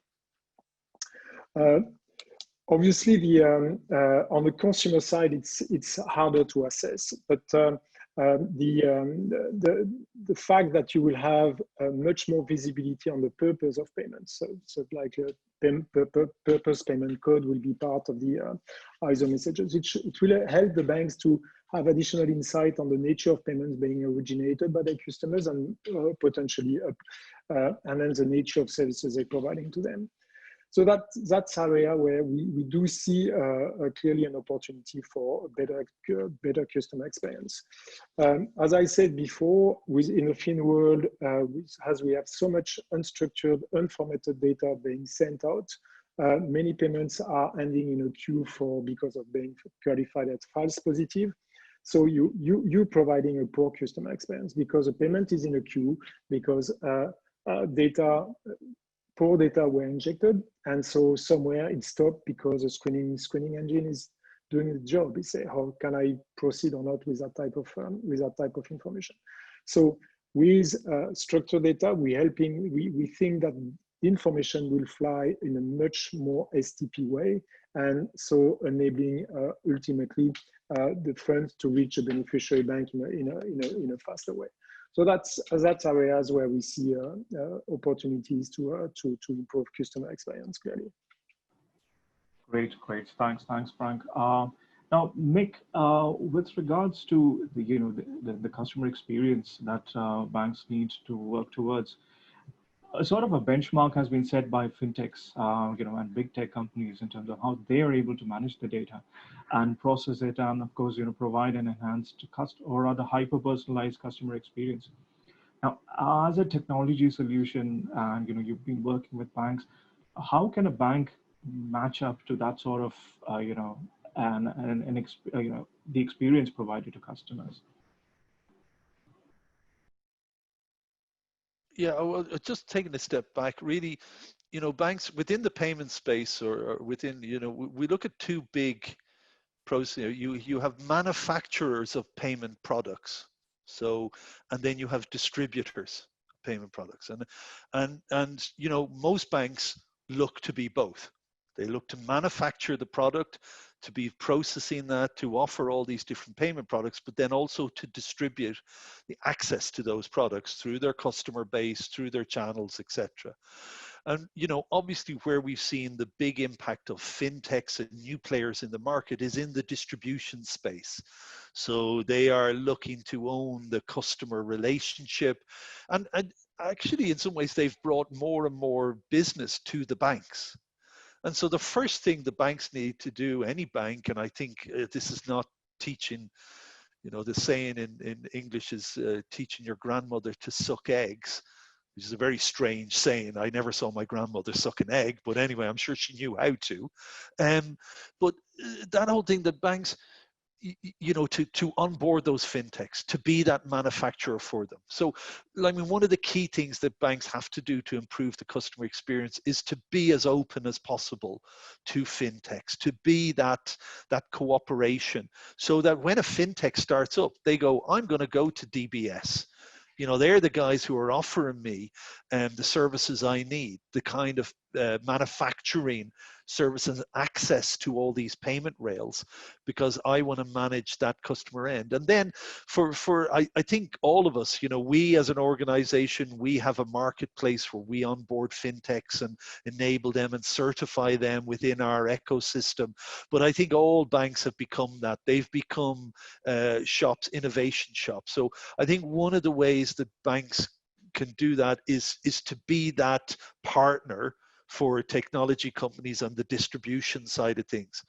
Obviously, on the consumer side, it's harder to assess, but the fact that you will have much more visibility on the purpose of payments, so like a purpose payment code will be part of the ISO messages. It will help the banks to have additional insight on the nature of payments being originated by their customers and potentially and then the nature of services they're providing to them. So that's area where we do see clearly an opportunity for a better customer experience. As I said before, in the fin world, as we have so much unstructured, unformatted data being sent out, many payments are ending in a queue because of being qualified as false positive. So you're providing a poor customer experience because a payment is in a queue because poor data were injected, and so somewhere it stopped because the screening engine is doing the job. It say, how can I proceed or not with that type of information? So with structured data, we think that information will fly in a much more STP way, and so enabling ultimately the funds to reach a beneficiary bank in a faster way. So that's areas where we see opportunities to improve customer experience clearly. Great. Thanks, Frank. Now, Mick, with regards to the customer experience that banks need to work towards, a sort of a benchmark has been set by fintechs, and big tech companies in terms of how they are able to manage the data and process it, and of course, provide an enhanced or rather hyper-personalized customer experience. Now, as a technology solution, and you've been working with banks, how can a bank match up to that sort of, the experience provided to customers? Yeah, well, just taking a step back, really, banks within the payment space or within, we look at two big processes. You have manufacturers of payment products, So, and then you have distributors, payment products, and you know, most banks look to be both. They look to manufacture the product, to be processing that, to offer all these different payment products, but then also to distribute the access to those products through their customer base, through their channels, etc. And you know, obviously, where we've seen the big impact of fintechs and new players in the market is in the distribution space. So they are looking to own the customer relationship, and actually, in some ways, they've brought more and more business to the banks. And so the first thing the banks need to do, any bank, and I think this is not teaching, you know, the saying in English is teaching your grandmother to suck eggs, which is a very strange saying. I never saw my grandmother suck an egg, but anyway, I'm sure she knew how to. But that whole thing that banks, you know, to onboard those fintechs, to be that manufacturer for them. So, I mean, one of the key things that banks have to do to improve the customer experience is to be as open as possible to fintechs, to be that cooperation, so that when a fintech starts up, they go, I'm going to go to DBS. You know, they're the guys who are offering me the services I need, the kind of manufacturing services, access to all these payment rails, because I want to manage that customer end. And then I think all of us, you know, we as an organization, we have a marketplace where we onboard fintechs and enable them and certify them within our ecosystem. But I think all banks have become that. They've become shops, innovation shops. So I think one of the ways that banks can do that is to be that partner for technology companies on the distribution side of things.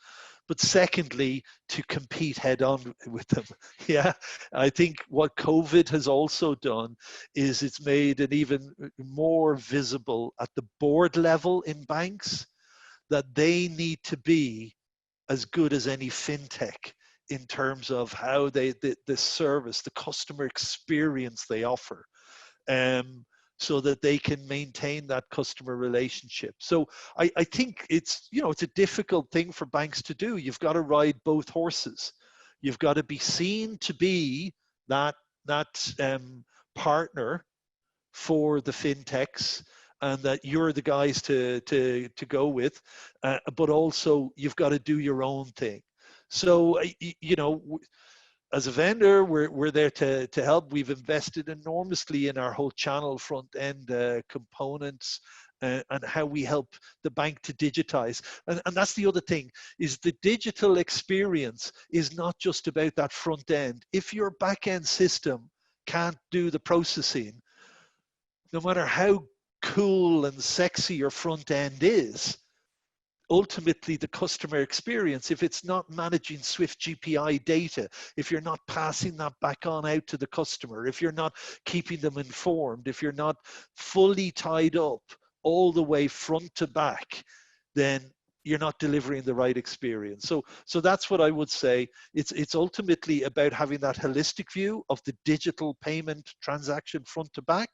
But secondly, to compete head on with them. Yeah, I think what COVID has also done is it's made it even more visible at the board level in banks that they need to be as good as any fintech in terms of how the service, the customer experience they offer. So that they can maintain that customer relationship. So I think it's, you know, it's a difficult thing for banks to do. You've got to ride both horses. You've got to be seen to be that partner for the fintechs, and that you're the guys to go with, but also you've got to do your own thing. So, you know, as a vendor, we're there to help. We've invested enormously in our whole channel front end components and how we help the bank to digitize. And that's the other thing, is the digital experience is not just about that front end. If your back end system can't do the processing, no matter how cool and sexy your front end is, ultimately the customer experience, if it's not managing Swift GPI data, if you're not passing that back on out to the customer, if you're not keeping them informed, if you're not fully tied up all the way front to back, then you're not delivering the right experience. So that's what I would say. It's ultimately about having that holistic view of the digital payment transaction front to back,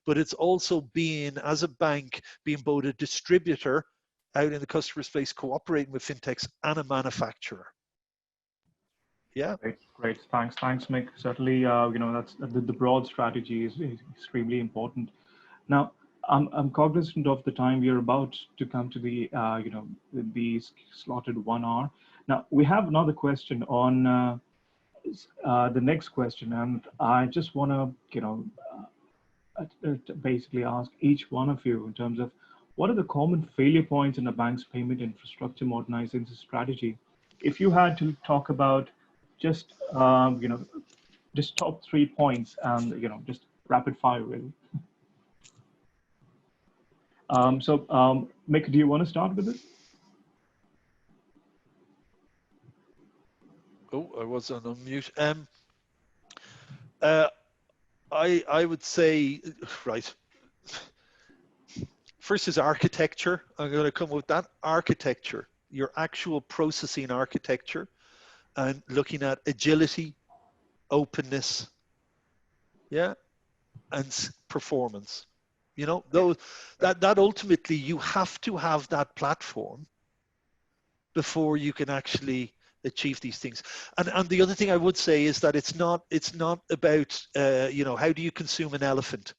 but it's also being, as a bank, being both a distributor out in the customer space, cooperating with fintechs, and a manufacturer. Yeah. Great. Thanks, Mick. Certainly, you know, that's the broad strategy is extremely important. Now, I'm cognizant of the time. We are about to come to the, you know, the slotted 1 hour. Now, we have another question on the next question, and I just want to, you know, basically ask each one of you in terms of what are the common failure points in a bank's payment infrastructure modernizing strategy? If you had to talk about just, you know, just top 3 points and, you know, just rapid fire really. Mick, do you want to start with it? Oh, I was on unmute. I would say, right. First is architecture. I'm going to come with that. Architecture, your actual processing architecture, and looking at agility, openness, yeah, and performance. You know, those that ultimately you have to have that platform before you can actually achieve these things. And the other thing I would say is that it's not about how do you consume an elephant,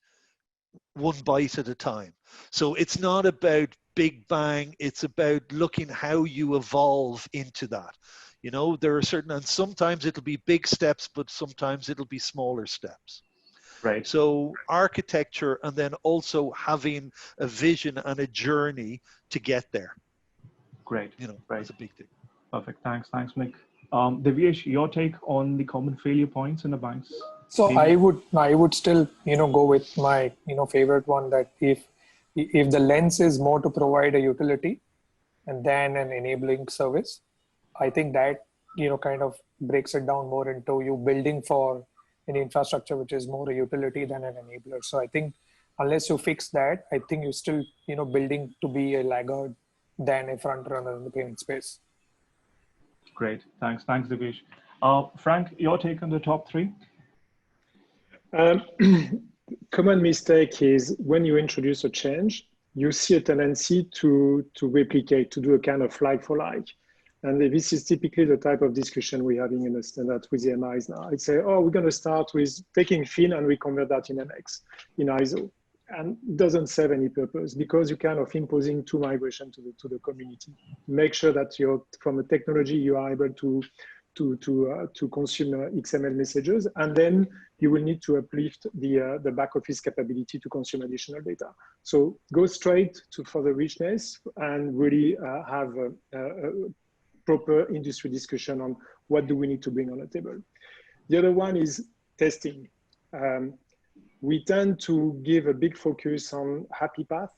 one bite at a time. So it's not about big bang, it's about looking how you evolve into that. There are certain, and sometimes it'll be big steps, but sometimes it'll be smaller steps. Right. So architecture, and then also having a vision and a journey to get there. Great. Right. That's a big thing. Perfect. Thanks, Mick. Divyesh, your take on the common failure points in the banks? So I would still, go with my, favorite one, that if the lens is more to provide a utility and then an enabling service, I think that, kind of breaks it down more into you building for an infrastructure which is more a utility than an enabler. So I think unless you fix that, I think you're still, building to be a laggard than a front runner in the payment space. Great. Thanks, Divyesh. Frank, your take on the top three? Common mistake is when you introduce a change, you see a tendency to replicate, to do a kind of like for like. And this is typically the type of discussion we're having in the standard with the MIs now. I'd say, oh, we're going to start with taking Fin and we convert that in MX, in ISO. And it doesn't serve any purpose because you're kind of imposing two migration to the community. Make sure that from a technology, you are able to consume XML messages, and then you will need to uplift the back office capability to consume additional data. So go straight for the richness and really have a proper industry discussion on what do we need to bring on the table. The other one is testing. We tend to give a big focus on happy path,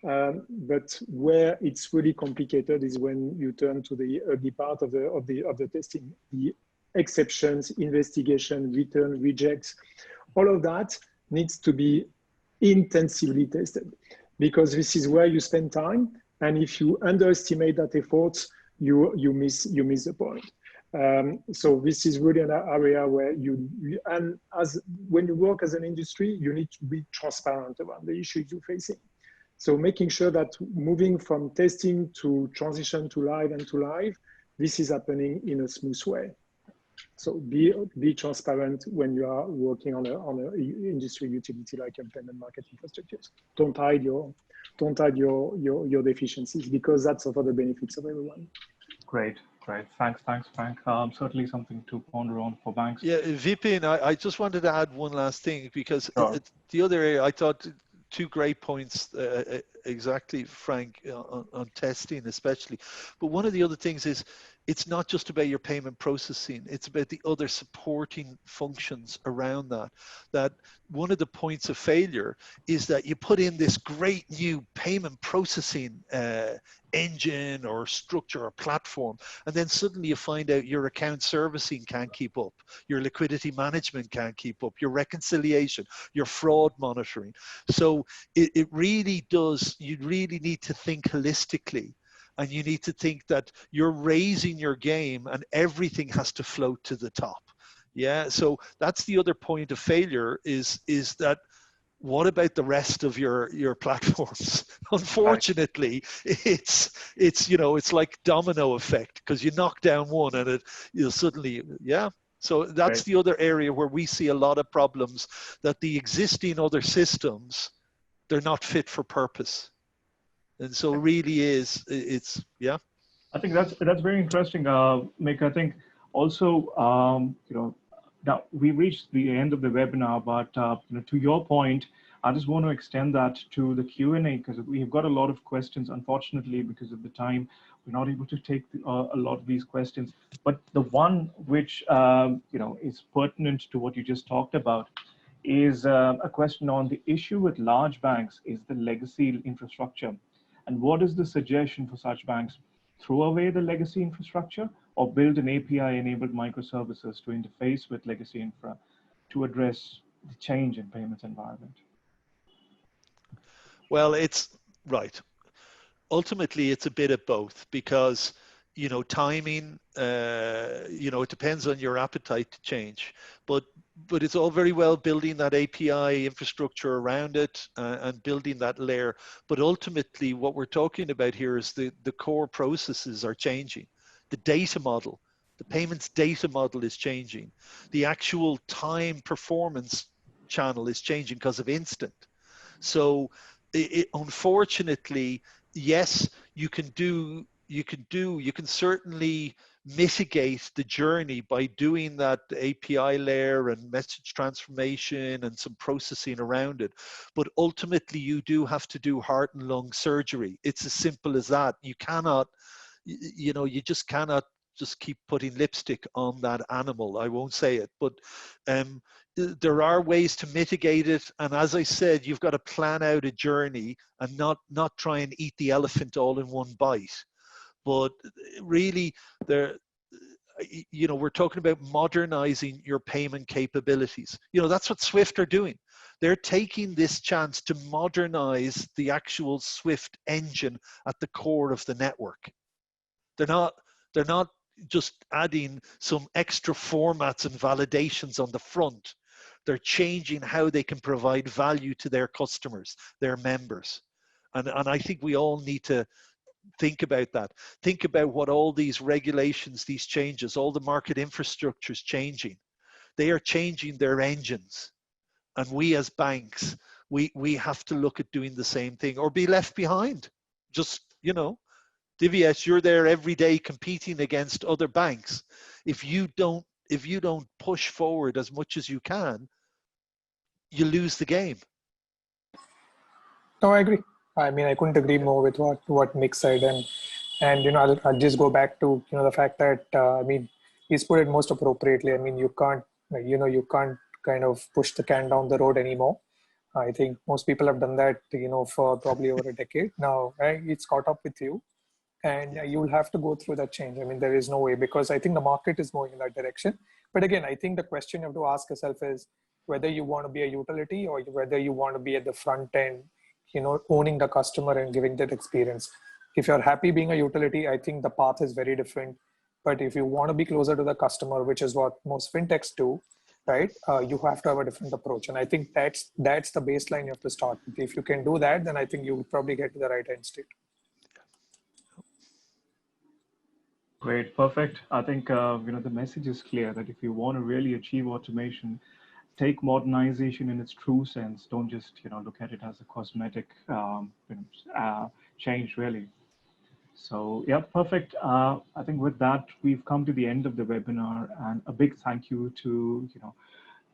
but where it's really complicated is when you turn to the early part of the testing, the exceptions, investigation, return, rejects, all of that needs to be intensively tested because this is where you spend time, and if you underestimate that effort, you miss the point. So this is really an area where when you work as an industry, you need to be transparent about the issues you're facing. So making sure that moving from testing to transition to live and to live, this is happening in a smooth way. So be transparent when you are working on a industry utility like a payment market infrastructures. Don't hide your deficiencies because that's for the benefits of everyone. Great. Thanks, Frank. Certainly something to ponder on for banks. Yeah, Vipin, I just wanted to add one last thing because Sure. the other area, I thought two great points, exactly, Frank, on testing especially. But one of the other things is it's not just about your payment processing, it's about the other supporting functions around that. That one of the points of failure is that you put in this great new payment processing engine or structure or platform, and then suddenly you find out your account servicing can't keep up, your liquidity management can't keep up, your reconciliation, your fraud monitoring. So it really does, you really need to think holistically, and you need to think that you're raising your game and everything has to float to the top. Yeah, so that's the other point of failure is that what about the rest of your platforms? Unfortunately, it's like domino effect, because you knock down one and you'll suddenly, yeah. So that's the other area where we see a lot of problems, that the existing other systems, they're not fit for purpose. And so really it's yeah. I think that's very interesting, Mick. I think also, now we reached the end of the webinar, but to your point, I just want to extend that to the Q&A because we've got a lot of questions. Unfortunately, because of the time, we're not able to take a lot of these questions. But the one which is pertinent to what you just talked about is a question on the issue with large banks is the legacy infrastructure. And what is the suggestion for such banks? Throw away the legacy infrastructure or build an API-enabled microservices to interface with legacy infra to address the change in payments environment? Well, it's right. Ultimately, it's a bit of both because, timing, it depends on your appetite to change. But it's all very well building that API infrastructure around it and building that layer. But ultimately, what we're talking about here is the core processes are changing. The data model The payments data model is changing. The actual time performance channel is changing because of instant. So unfortunately, yes, you can certainly mitigate the journey by doing that API layer and message transformation and some processing around it. But ultimately, you do have to do heart and lung surgery. It's as simple as that. You cannot, you just cannot just keep putting lipstick on that animal. I won't say it, but there are ways to mitigate it. And as I said, you've got to plan out a journey and not try and eat the elephant all in one bite. But really, we're talking about modernizing your payment capabilities. That's what Swift are doing. They're taking this chance to modernize the actual Swift engine at the core of the network. They're not just adding some extra formats and validations on the front. They're changing how they can provide value to their customers, their members. And I think we all need to think about that. Think about what all these regulations, these changes, all the market infrastructure is changing. They are changing their engines. And we as banks, we have to look at doing the same thing or be left behind. Just, Divyesh, you're there every day competing against other banks. If you don't push forward as much as you can, you lose the game. No, I agree. I mean, I couldn't agree more with what Mick said, and I'll just go back to the fact that I mean, he's put it most appropriately. I mean, you can't kind of push the can down the road anymore. I think most people have done that for probably over a decade now. Right? It's caught up with you, and you'll have to go through that change. I mean, there is no way, because I think the market is going in that direction. But again, I think the question you have to ask yourself is whether you want to be a utility or whether you want to be at the front end, owning the customer and giving that experience. If you're happy being a utility, I think the path is very different. But if you want to be closer to the customer, which is what most fintechs do, right? You have to have a different approach. And I think that's the baseline you have to start with. If you can do that, then I think you will probably get to the right end state. Great, perfect. I think the message is clear that if you want to really achieve automation, take modernization in its true sense. Don't just look at it as a cosmetic change, really. So yeah, perfect. I think with that we've come to the end of the webinar, and a big thank you to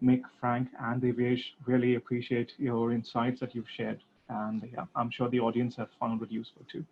Mick, Frank, and Divyesh. Really appreciate your insights that you've shared, and yeah, I'm sure the audience have found it useful too.